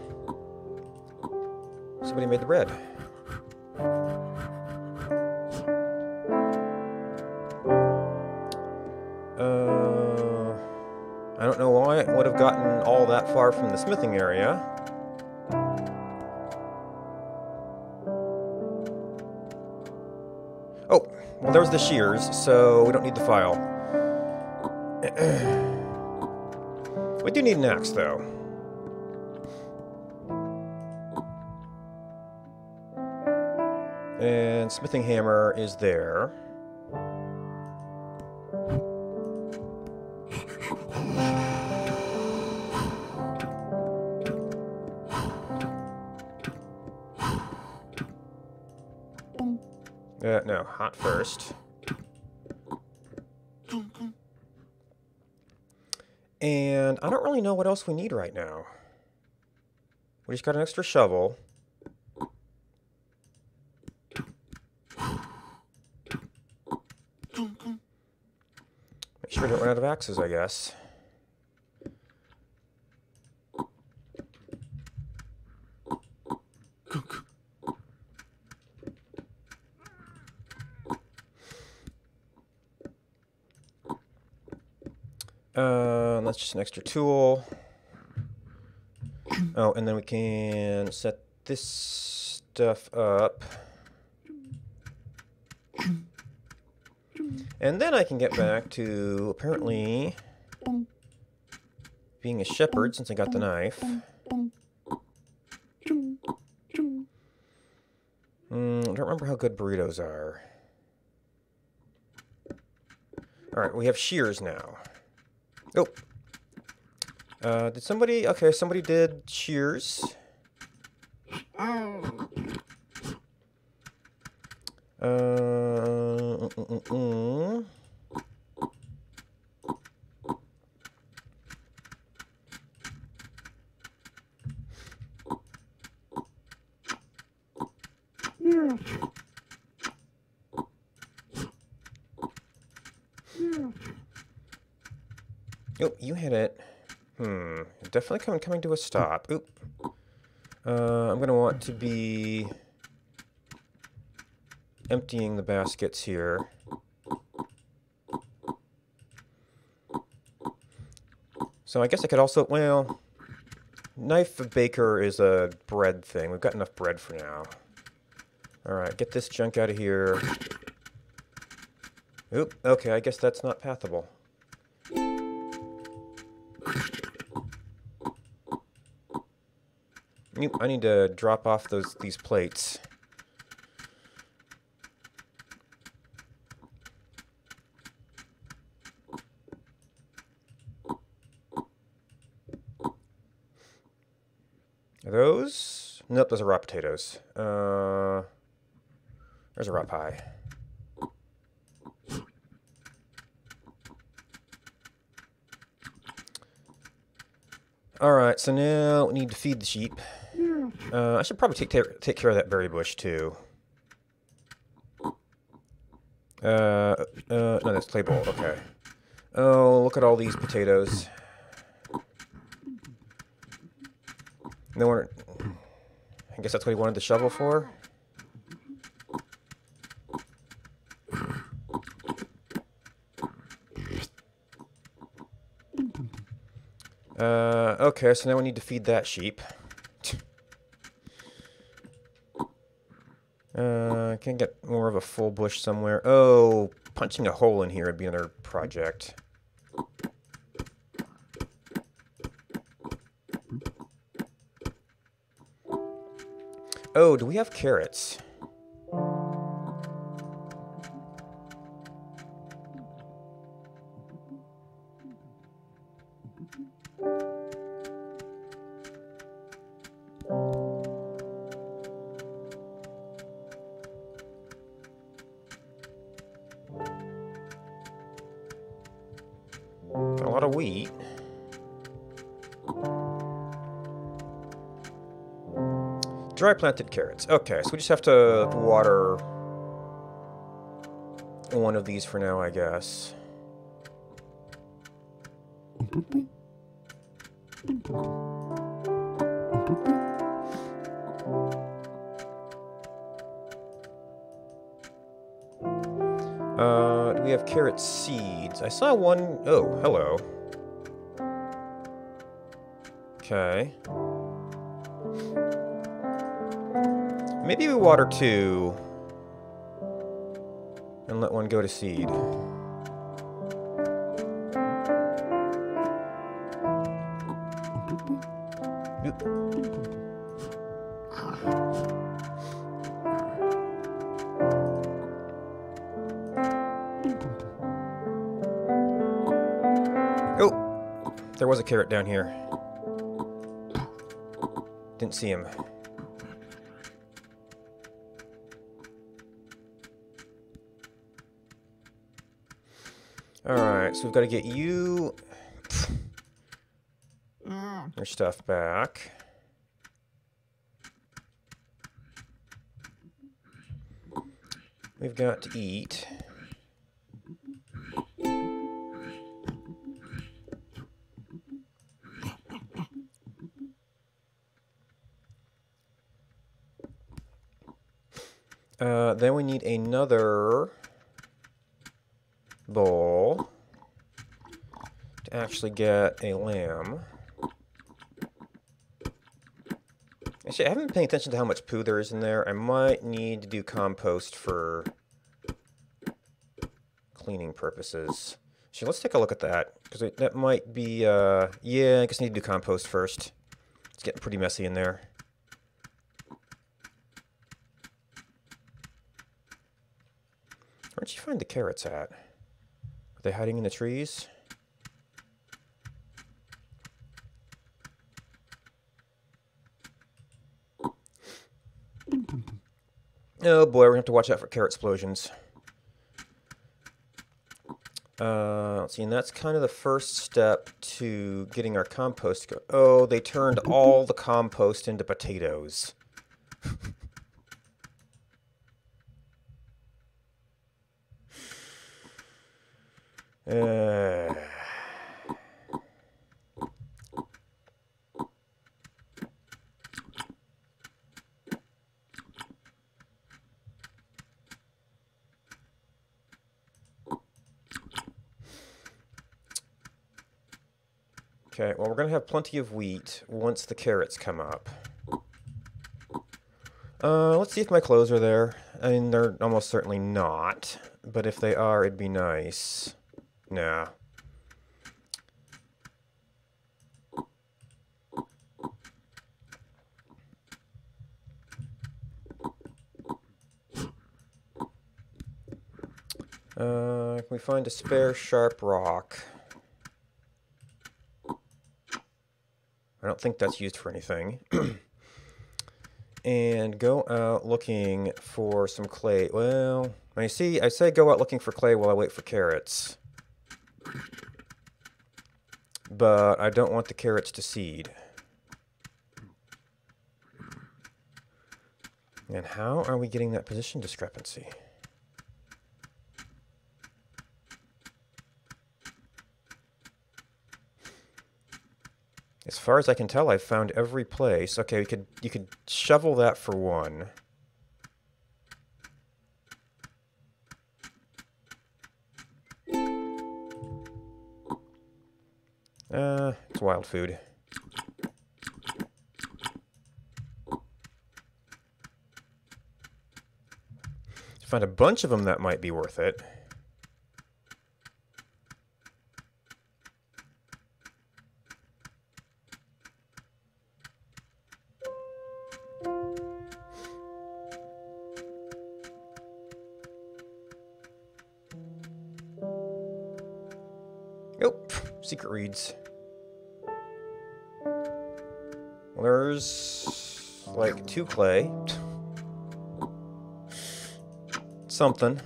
Somebody made the bread. I don't know why it would have gotten all that far from the smithing area. Oh, well there's the shears, so we don't need the file. We do need an axe, though. And smithing hammer is there. No, hot first. And I don't really know what else we need right now. We just got an extra shovel. Make sure we don't run out of axes, I guess. That's just an extra tool. Oh, and then we can set this stuff up. And then I can get back to, apparently, being a shepherd since I got the knife. I don't remember how good burritos are. Alright, we have shears now. Oh. Did somebody... Okay, somebody did shears. Oh, you hit it. Definitely coming to a stop. Oop. I'm gonna want to be emptying the baskets here. So I guess I could also, well, knife of baker is a bread thing. We've got enough bread for now. Alright, get this junk out of here. Oop, okay, I guess that's not pathable. I need to drop off these plates. Are those? Nope, those are raw potatoes. There's a raw pie. Alright, so now we need to feed the sheep. I should probably take care of that berry bush, too. No, that's clay bowl, okay. Oh, look at all these potatoes. No one... I guess that's what he wanted the shovel for? Okay, so now we need to feed that sheep. Can I get more of a full bush somewhere? Oh, punching a hole in here would be another project. Oh, do we have carrots? Got a lot of wheat. Dry planted carrots. Okay, so we just have to water one of these for now, I guess. Do we have carrot seeds? I saw one. Oh, hello. Okay. Maybe we water two and let one go to seed. Oh! There was a carrot down here. Didn't see him. Alright, so we've got to get you... your stuff back. We've got to eat. Then we need another bowl to actually get a lamb. Actually, I haven't been paying attention to how much poo there is in there. I might need to do compost for cleaning purposes. Actually, let's take a look at that, because that might be, yeah, I guess I need to do compost first. It's getting pretty messy in there. Where'd you find the carrots at? Are they hiding in the trees? Oh boy, we're gonna have to watch out for carrot explosions. Let's see, and that's kind of the first step to getting our compost to go. Oh, they turned all the compost into potatoes. Okay, well, we're going to have plenty of wheat once the carrots come up. Let's see if my clothes are there. I mean, they're almost certainly not, but if they are, it'd be nice. Nah. Can we find a spare sharp rock? I don't think that's used for anything. And go out looking for some clay. Well, I say go out looking for clay while I wait for carrots. But I don't want the carrots to seed. And how are we getting that position discrepancy? As far as I can tell, I've found every place. Okay, you could shovel that for one. It's wild food. To find a bunch of them, that might be worth it. Nope. Secret reads. Well, there's like 2 clay. Something.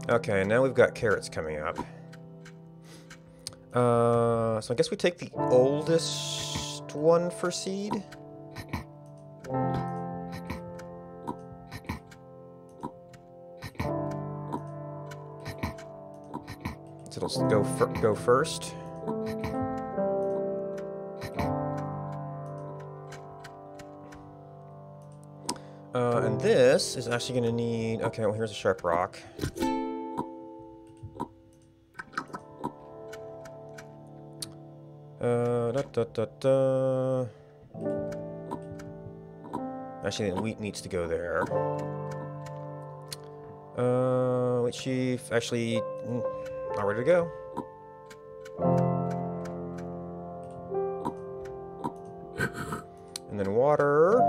Okay, now we've got carrots coming up. So I guess we take the oldest one for seed. It'll go first. And this is actually going to need... Okay, well, here's a sharp rock. Actually, the wheat needs to go there. Wheat sheaf, actually, not ready to go. And then water.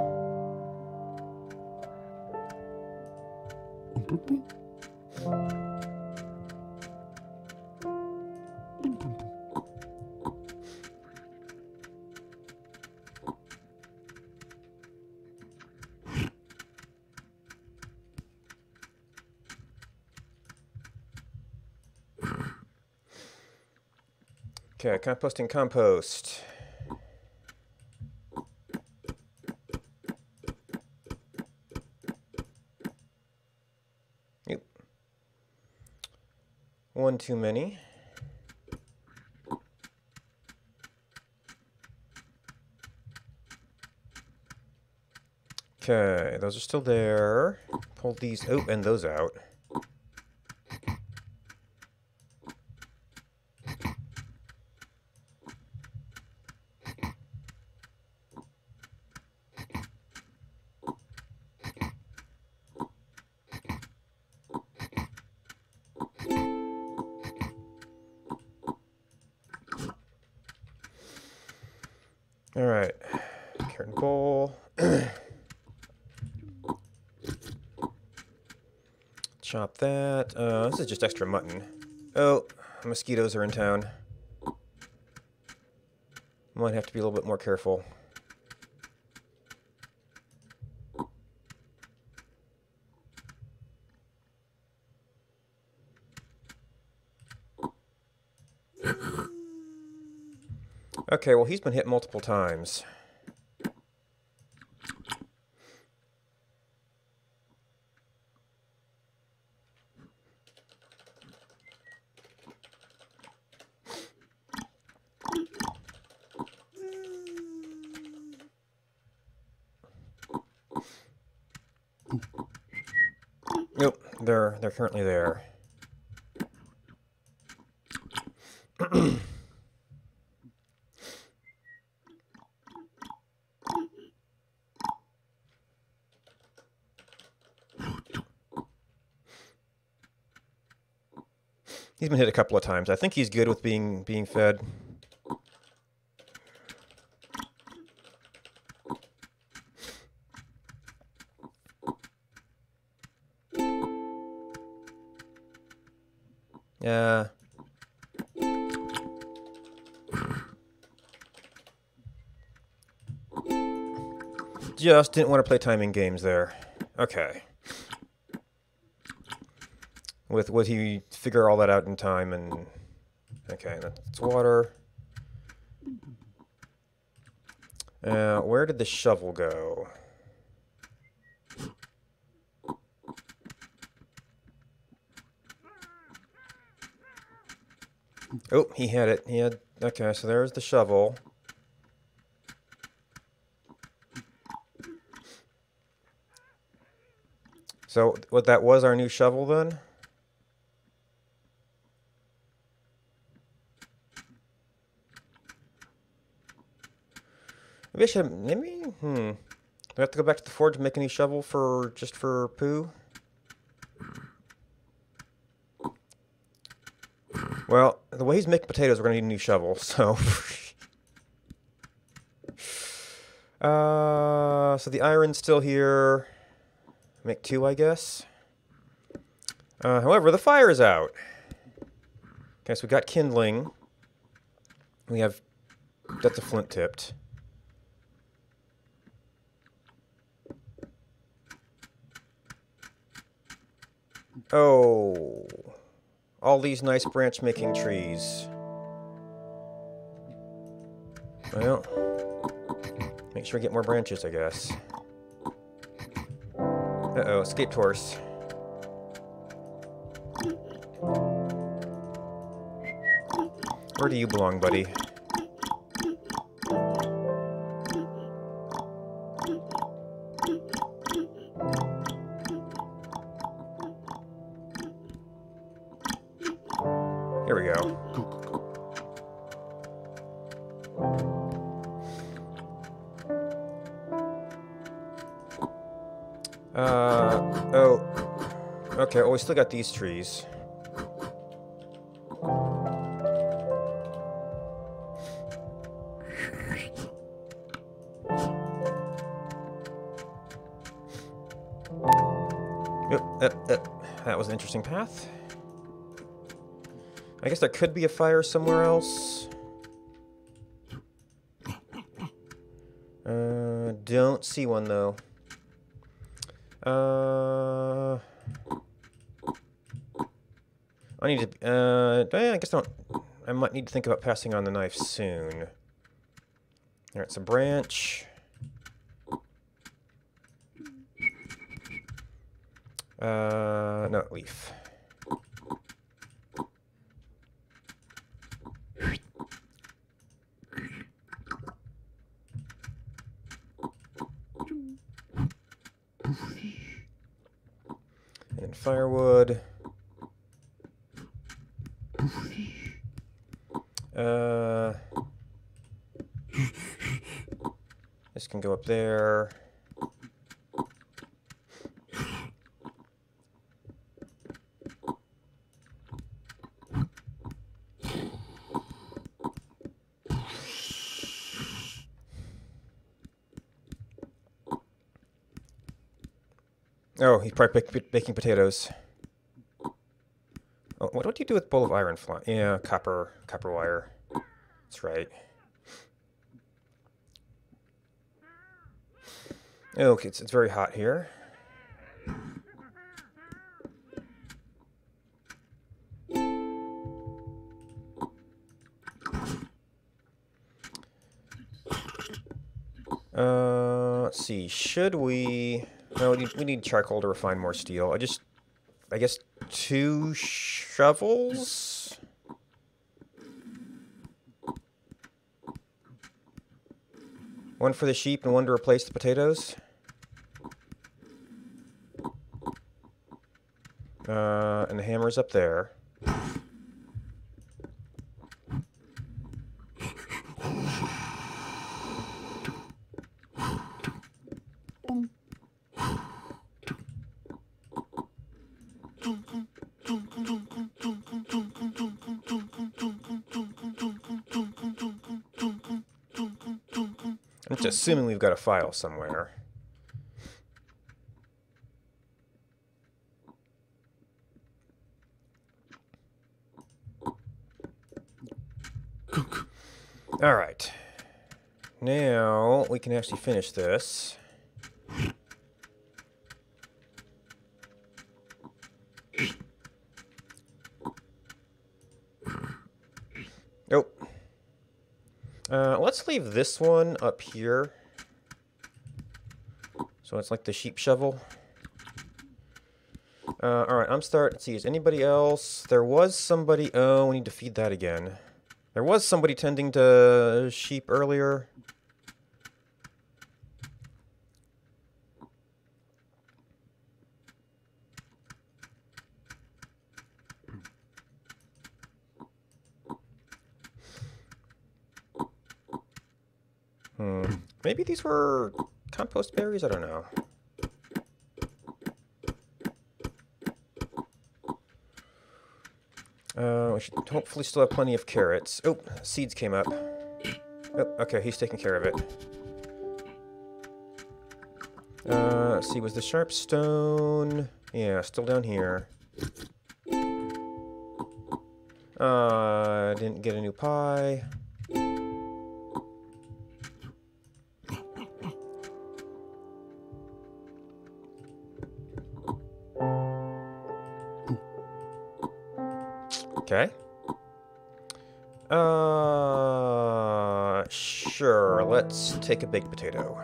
Okay, composting compost. Yep. One too many. Okay, those are still there. Pull these, oh, and those out. All right, carrot bowl. Chop that. This is just extra mutton. Oh, mosquitoes are in town. Might have to be a little bit more careful. Okay, well, he's been hit multiple times. Nope, they're currently there. He's been hit a couple of times. I think he's good with being fed. Yeah. Just didn't want to play timing games there. Okay. Would he figure all that out in time? And okay, that's water. Where did the shovel go? Oh, he had it. He had. Okay, so there's the shovel. So what that was our new shovel then? Maybe I should. Maybe. Do I have to go back to the forge and make a new shovel just for poo? Well, the way he's making potatoes, we're gonna need a new shovel. So. So the iron's still here. Make 2, I guess. However, the fire is out. Okay, so we got kindling. We have. That's a flint tipped. Oh. All these nice branch making trees. Well. Make sure we get more branches, I guess. Uh-oh, escaped horse. Where do you belong, buddy? Here we go. Oh. Okay, well, we still got these trees. Yep. that was an interesting path. I guess there could be a fire somewhere else. Don't see one, though. I need to... I guess I might need to think about passing on the knife soon. Alright, so branch. No, leaf. And firewood. This can go up there. Oh, he's probably baking potatoes. Oh, what do you do with bowl of iron fly? Yeah, copper wire. That's right. Okay, it's very hot here. Let's see. Should we? No, we need charcoal to refine more steel. I guess 2 shovels. One for the sheep and one to replace the potatoes. And the hammer's up there. I'm just assuming we've got a file somewhere. All right. Now we can actually finish this. Nope. Let's leave this one up here. So it's like the sheep shovel. Alright, I'm starting to see. Is anybody else? There was somebody... Oh, we need to feed that again. There was somebody tending to sheep earlier. Maybe these were compost berries? I don't know. We should hopefully still have plenty of carrots. Oh, seeds came up. Oh, okay, he's taking care of it. Let's see, was the sharp stone... Yeah, still down here. Didn't get a new pie. Okay. Sure, let's take a baked potato.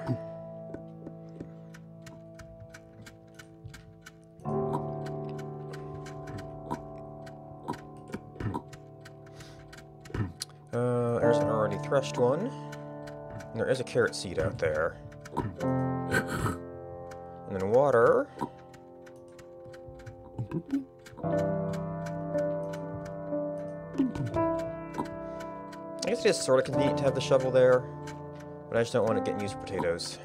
There's an already threshed one. And there is a carrot seed out there. And then water. I guess it is sort of convenient to have the shovel there, but I just don't want it getting used for potatoes.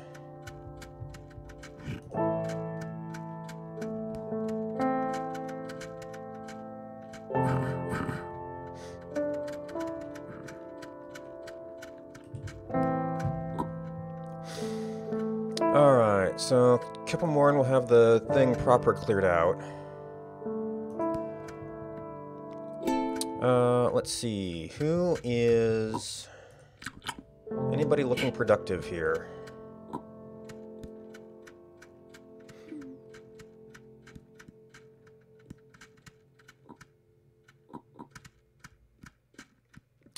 Alright, so a couple more and we'll have the thing proper cleared out. Let's see. Who is... Anybody looking productive here?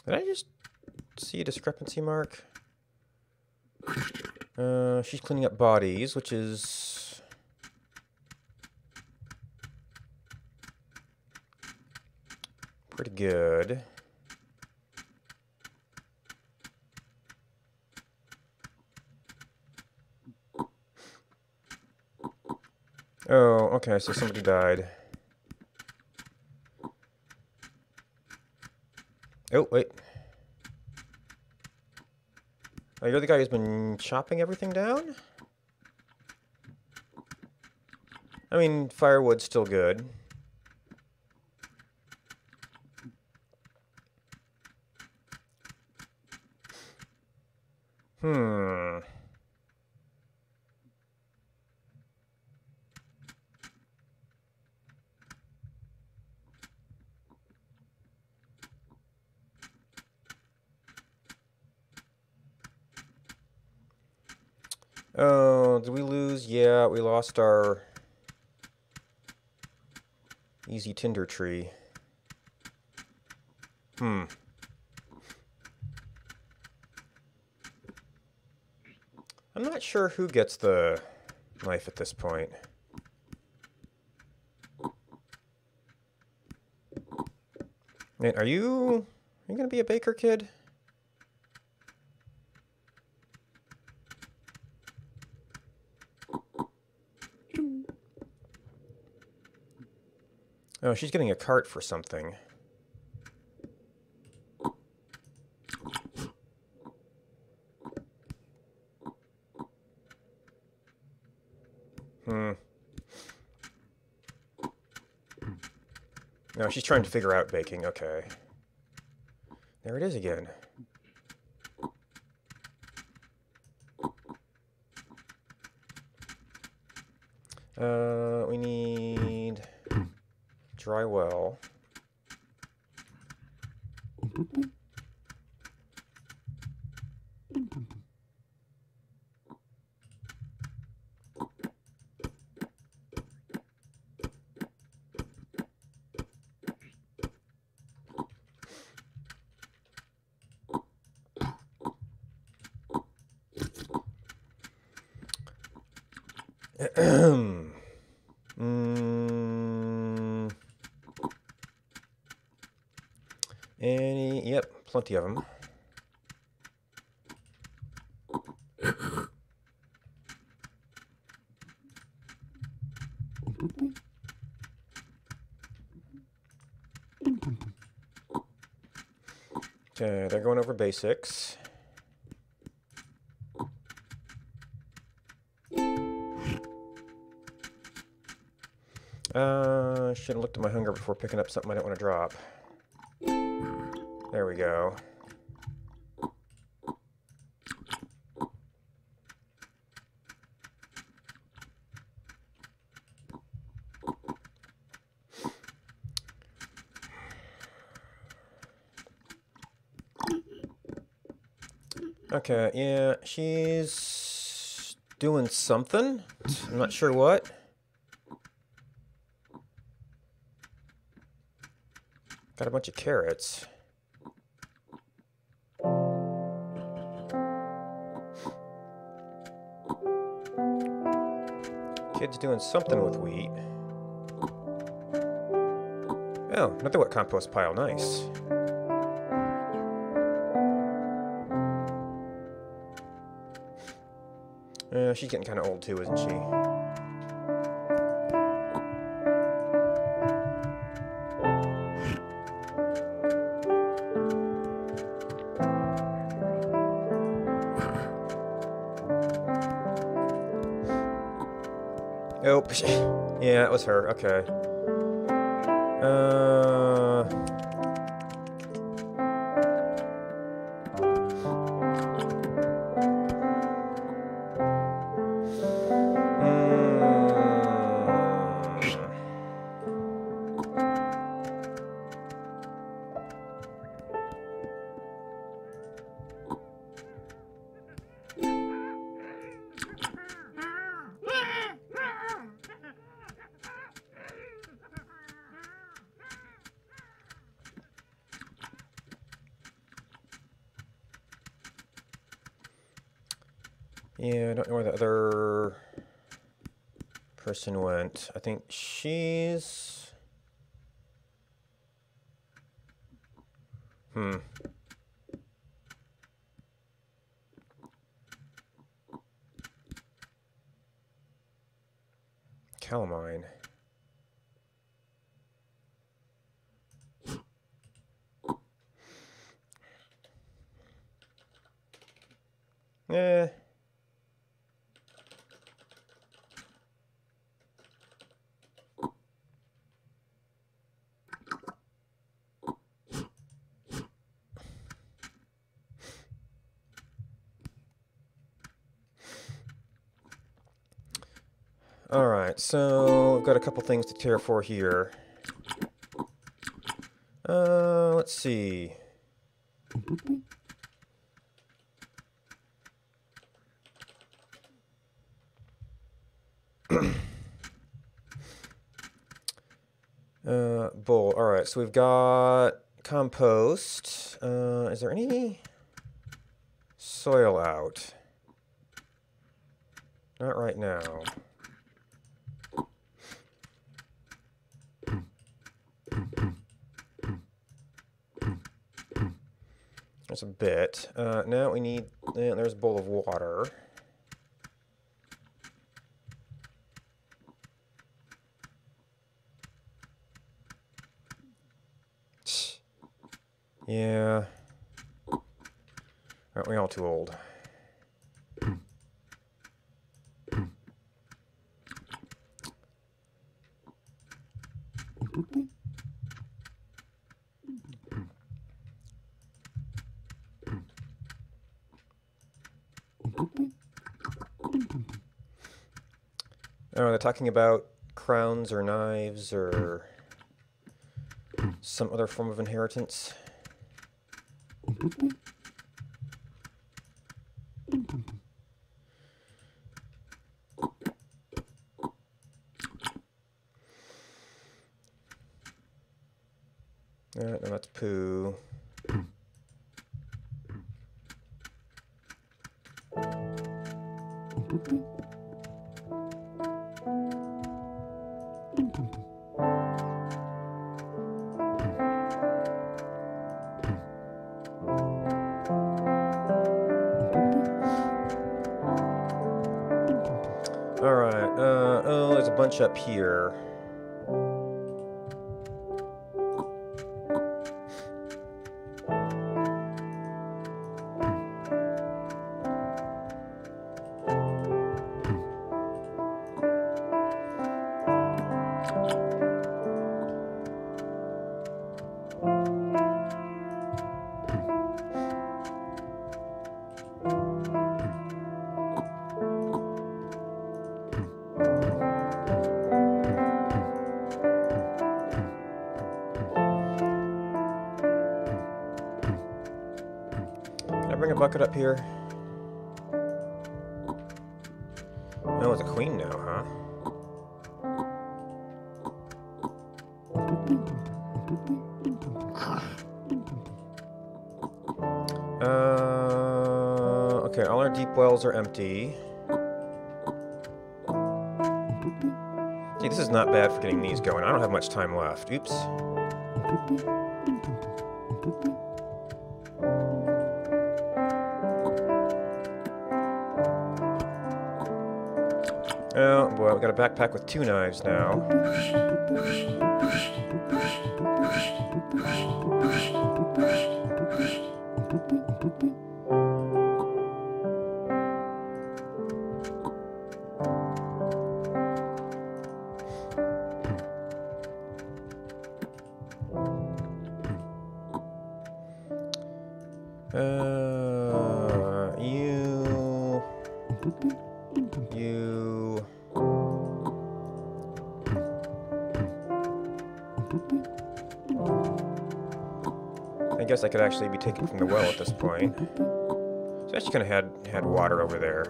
Did I just see a discrepancy mark? She's cleaning up bodies, which is... pretty good. Oh, okay, so somebody died. Oh, wait. Oh, you're the guy who's been chopping everything down? I mean, firewood's still good. Hmm. Oh, did we lose? Yeah, we lost our easy tinder tree. Hmm. I'm not sure who gets the knife at this point. Man, are you gonna be a baker kid? Oh, she's getting a cart for something. Hmm. No, she's trying to figure out baking. Okay. There it is again. We need dry well. Yep, plenty of them. Okay, they're going over basics. Should have looked at my hunger before picking up something I don't want to drop. There we go. Okay, yeah, she's doing something. I'm not sure what. Got a bunch of carrots. Kid's doing something with wheat. Oh, another wet compost pile. Nice. She's getting kind of old too, isn't she? Nope. Yeah, it was her. Okay. Yeah, I don't know where the other person went. I think she's... Calamine. Eh. Alright, so we've got a couple things to terraform here. Let's see. Bull. Alright, so we've got compost. Is there any soil out? Not right now. There's a bit. Now we need... there's a bowl of water. Yeah. Aren't we all too old? Oh, they're talking about crowns or knives or some other form of inheritance. No, that's poo. Alright, oh, there's a bunch up here. Bring a bucket up here. Oh, it's a queen now, huh? Okay, all our deep wells are empty. See, this is not bad for getting these going. I don't have much time left. Oops. Oh, boy, we got a backpack with 2 knives now. You... I guess I could actually be taken from the well at this point. So I actually kind of had water over there.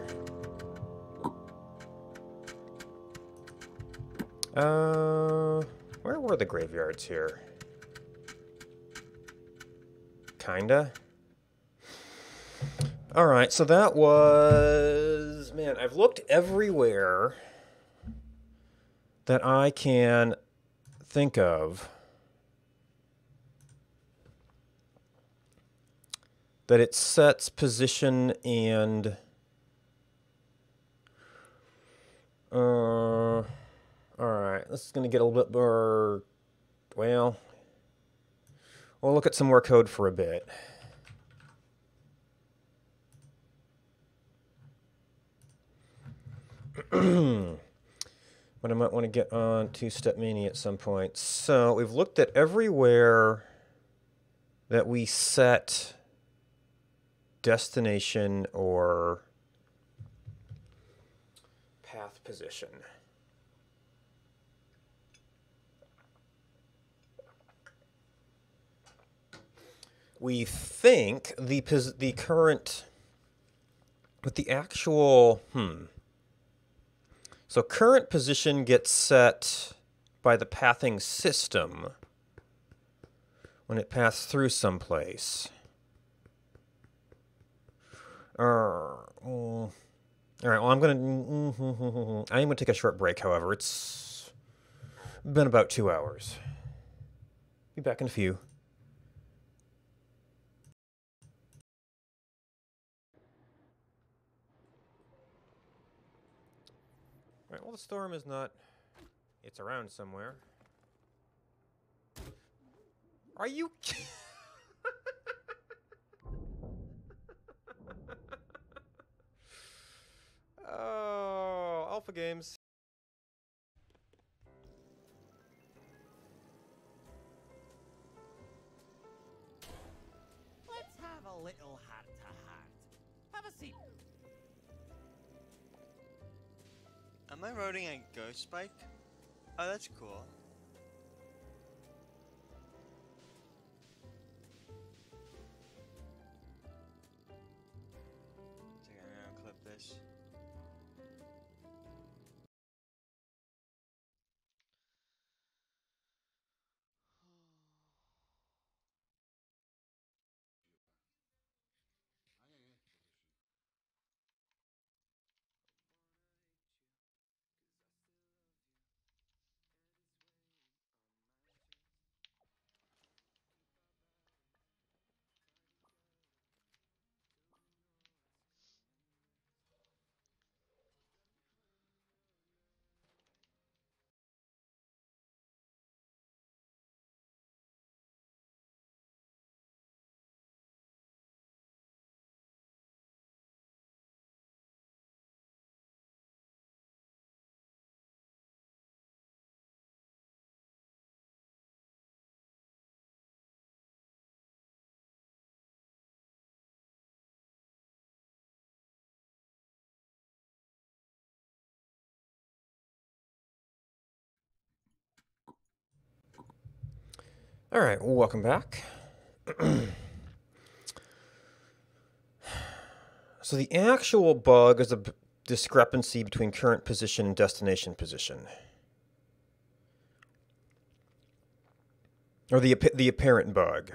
Where were the graveyards here? Kinda. Alright, so that was Because, man, I've looked everywhere that I can think of that it sets position and all right, this is going to get a little bit more, well, we'll look at some more code for a bit. But I might want to get on to Step Mania at some point. So we've looked at everywhere that we set destination or path position. We think the current, but the actual, So current position gets set by the pathing system when it passed through someplace. All right, well, I'm going to take a short break, however. It's been about 2 hours. Be back in a few. All right, well, the storm is not... It's around somewhere. Are you... Oh, Alpha Games. Let's have a little heart-to-heart. Have a seat. Am I riding a ghost bike? Oh, that's cool. So I'm gonna clip this. All right, well, welcome back. So the actual bug is a discrepancy between current position and destination position. Or the apparent bug.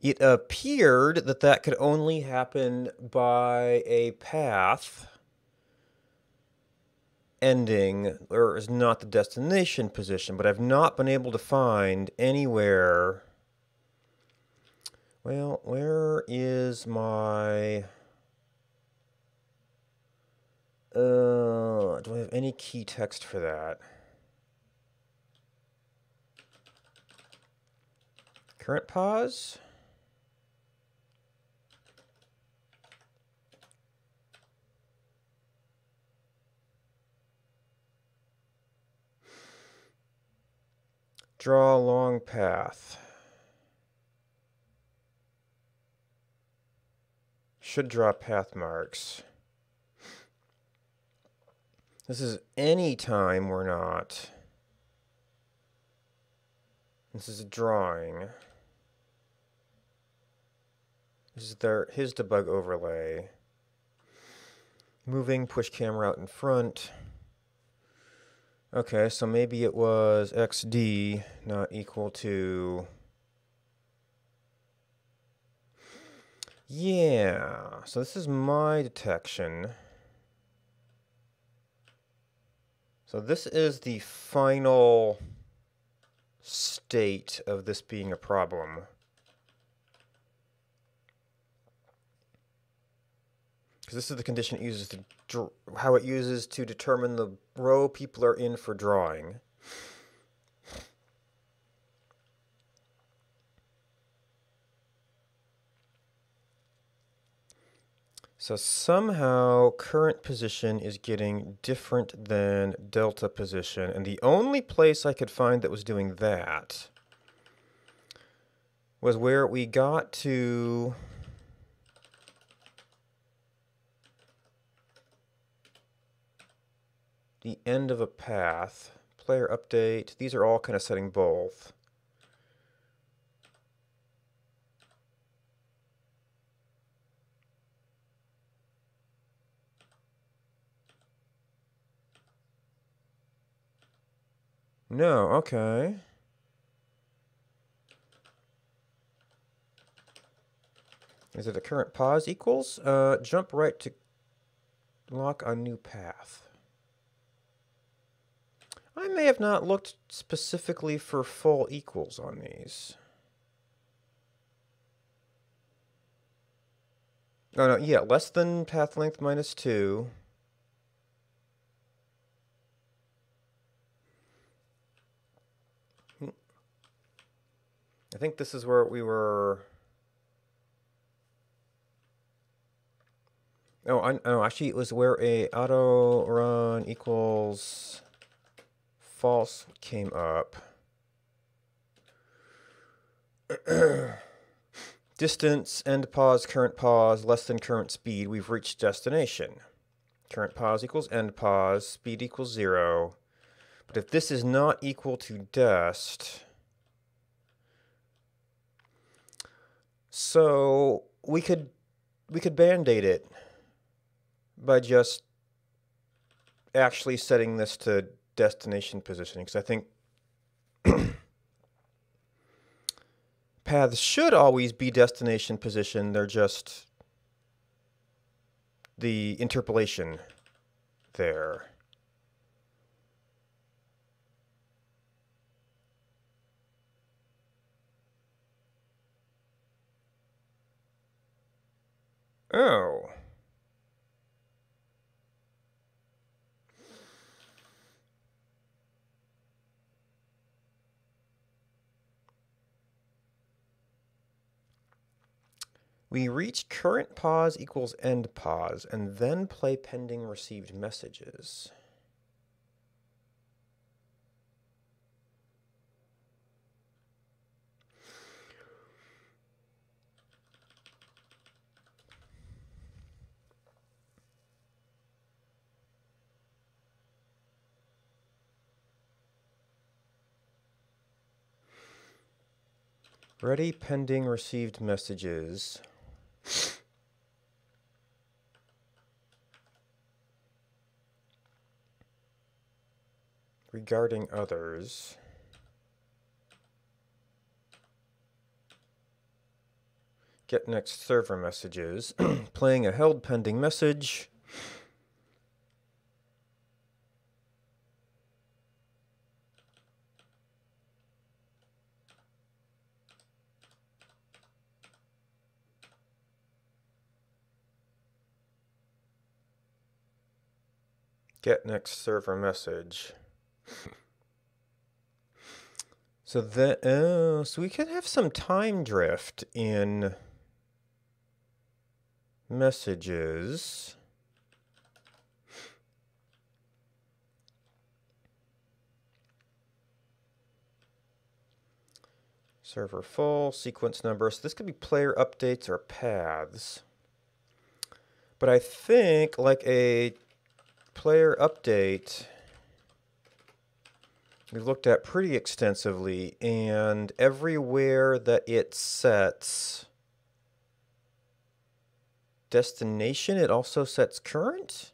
It appeared that that could only happen by a path ending, or is not the destination position, but I've not been able to find anywhere. Well, where is my... do I have any key text for that? Current pause? Draw a long path. Should draw path marks. This is any time we're not. This is a drawing. This is his debug overlay. Moving, push camera out in front. Okay, so maybe it was XD not equal to... Yeah, so this is my detection. So this is the final state of this being a problem. Because this is the condition it uses to how it uses to determine the row people are in for drawing. So somehow current position is getting different than delta position, and the only place I could find that was doing that was where we got to the end of a path. Player update, these are all kind of setting both. No, okay. Is it a current pause equals? Jump right to lock on new path. I may have not looked specifically for full equals on these. Oh, no, yeah, less than path length minus 2. I think this is where we were... Oh, actually it was where a auto run equals false came up. Distance, end pause, current pause, less than current speed. We've reached destination. Current pause equals end pause, speed equals 0. But if this is not equal to dest, so we could band-aid it by just actually setting this to destination positioning, because I think paths should always be destination position. They're just the interpolation there. Oh. We reach current pause equals end pause, and then play pending received messages. Ready pending received messages. Regarding others. Get next server messages. Playing a held pending message. Get next server message. So so we could have some time drift in messages. Server full, sequence number. So this could be player updates or paths. But I think like a player update we've looked at pretty extensively, and everywhere that it sets destination, it also sets current?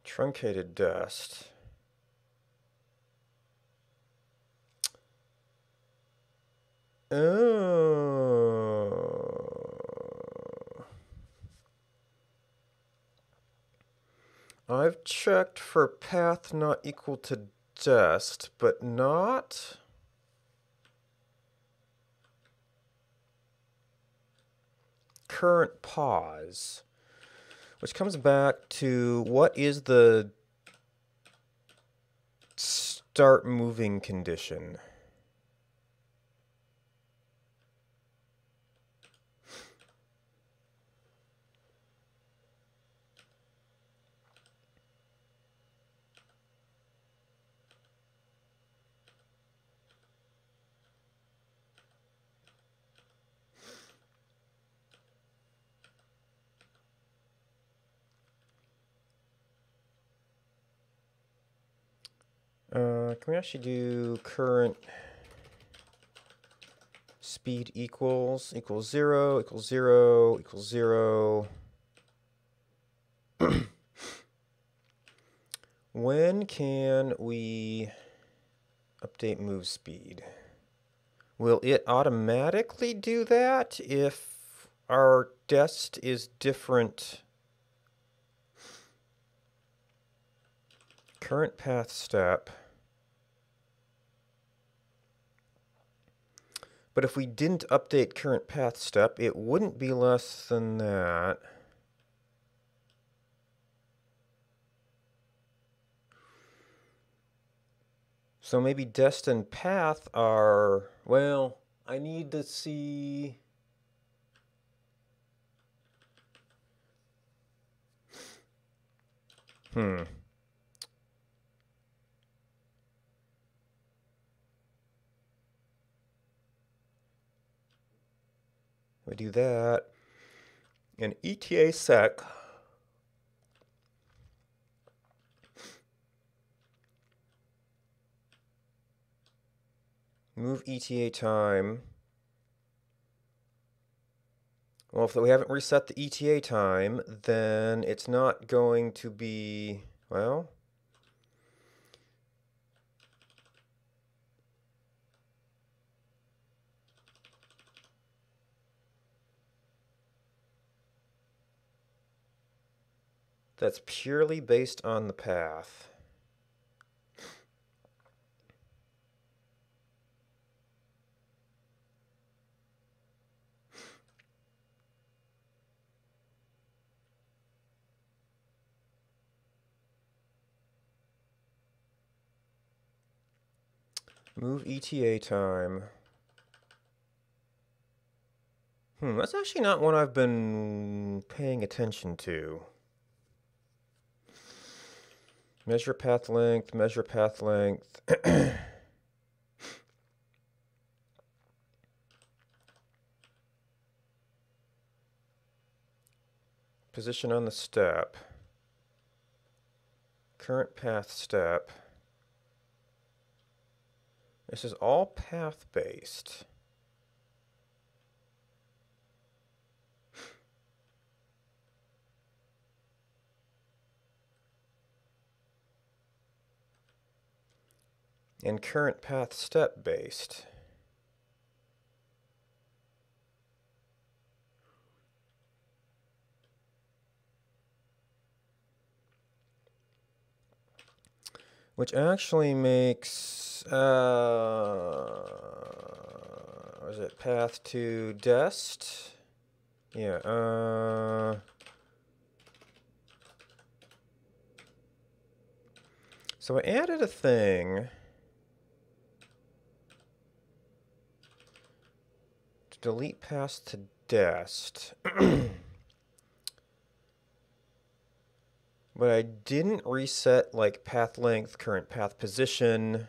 Truncated dust. Oh. I've checked for path not equal to dest, but not current pause, which comes back to what is the start moving condition? Can we actually do current speed equals 0 equals 0 equals 0? When can we update move speed? Will it automatically do that if our dest is different? Current path step. But if we didn't update current path step, it wouldn't be less than that. So maybe dest and path are, well, I need to see. We do that. And ETA sec. Move ETA time. Well, if we haven't reset the ETA time, then it's not going to be, well, that's purely based on the path. Move ETA time. That's actually not one I've been paying attention to. Measure path length, measure path length. Position on the step. Current path step. This is all path-based. And current path step based. Which actually makes, is it path to dest? Yeah, so I added a thing to delete path to dest. But I didn't reset like path length, current path position.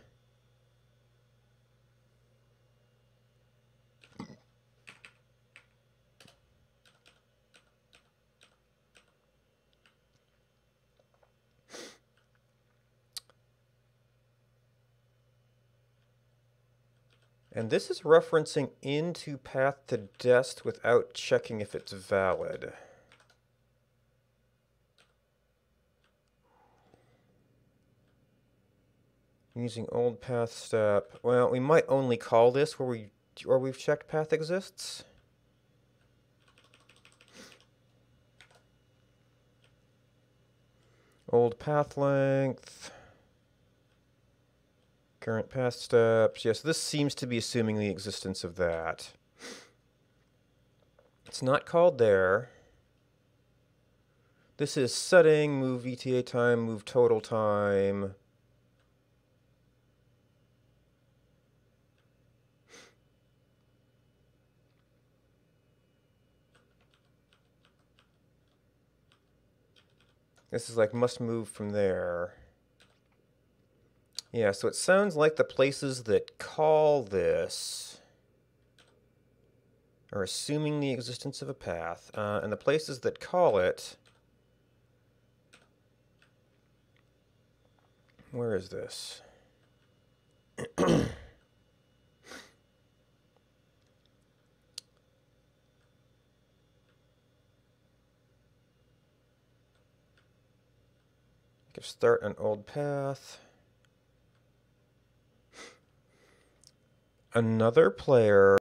And this is referencing into path to dest without checking if it's valid. Using old path step. Well, we might only call this where we've checked path exists. Old path length. Current path steps. Yes, this seems to be assuming the existence of that. It's not called there. This is setting, move ETA time, move total time. This is like must move from there. Yeah, so it sounds like the places that call this are assuming the existence of a path. And the places that call it... Where is this? Start an old path. Another player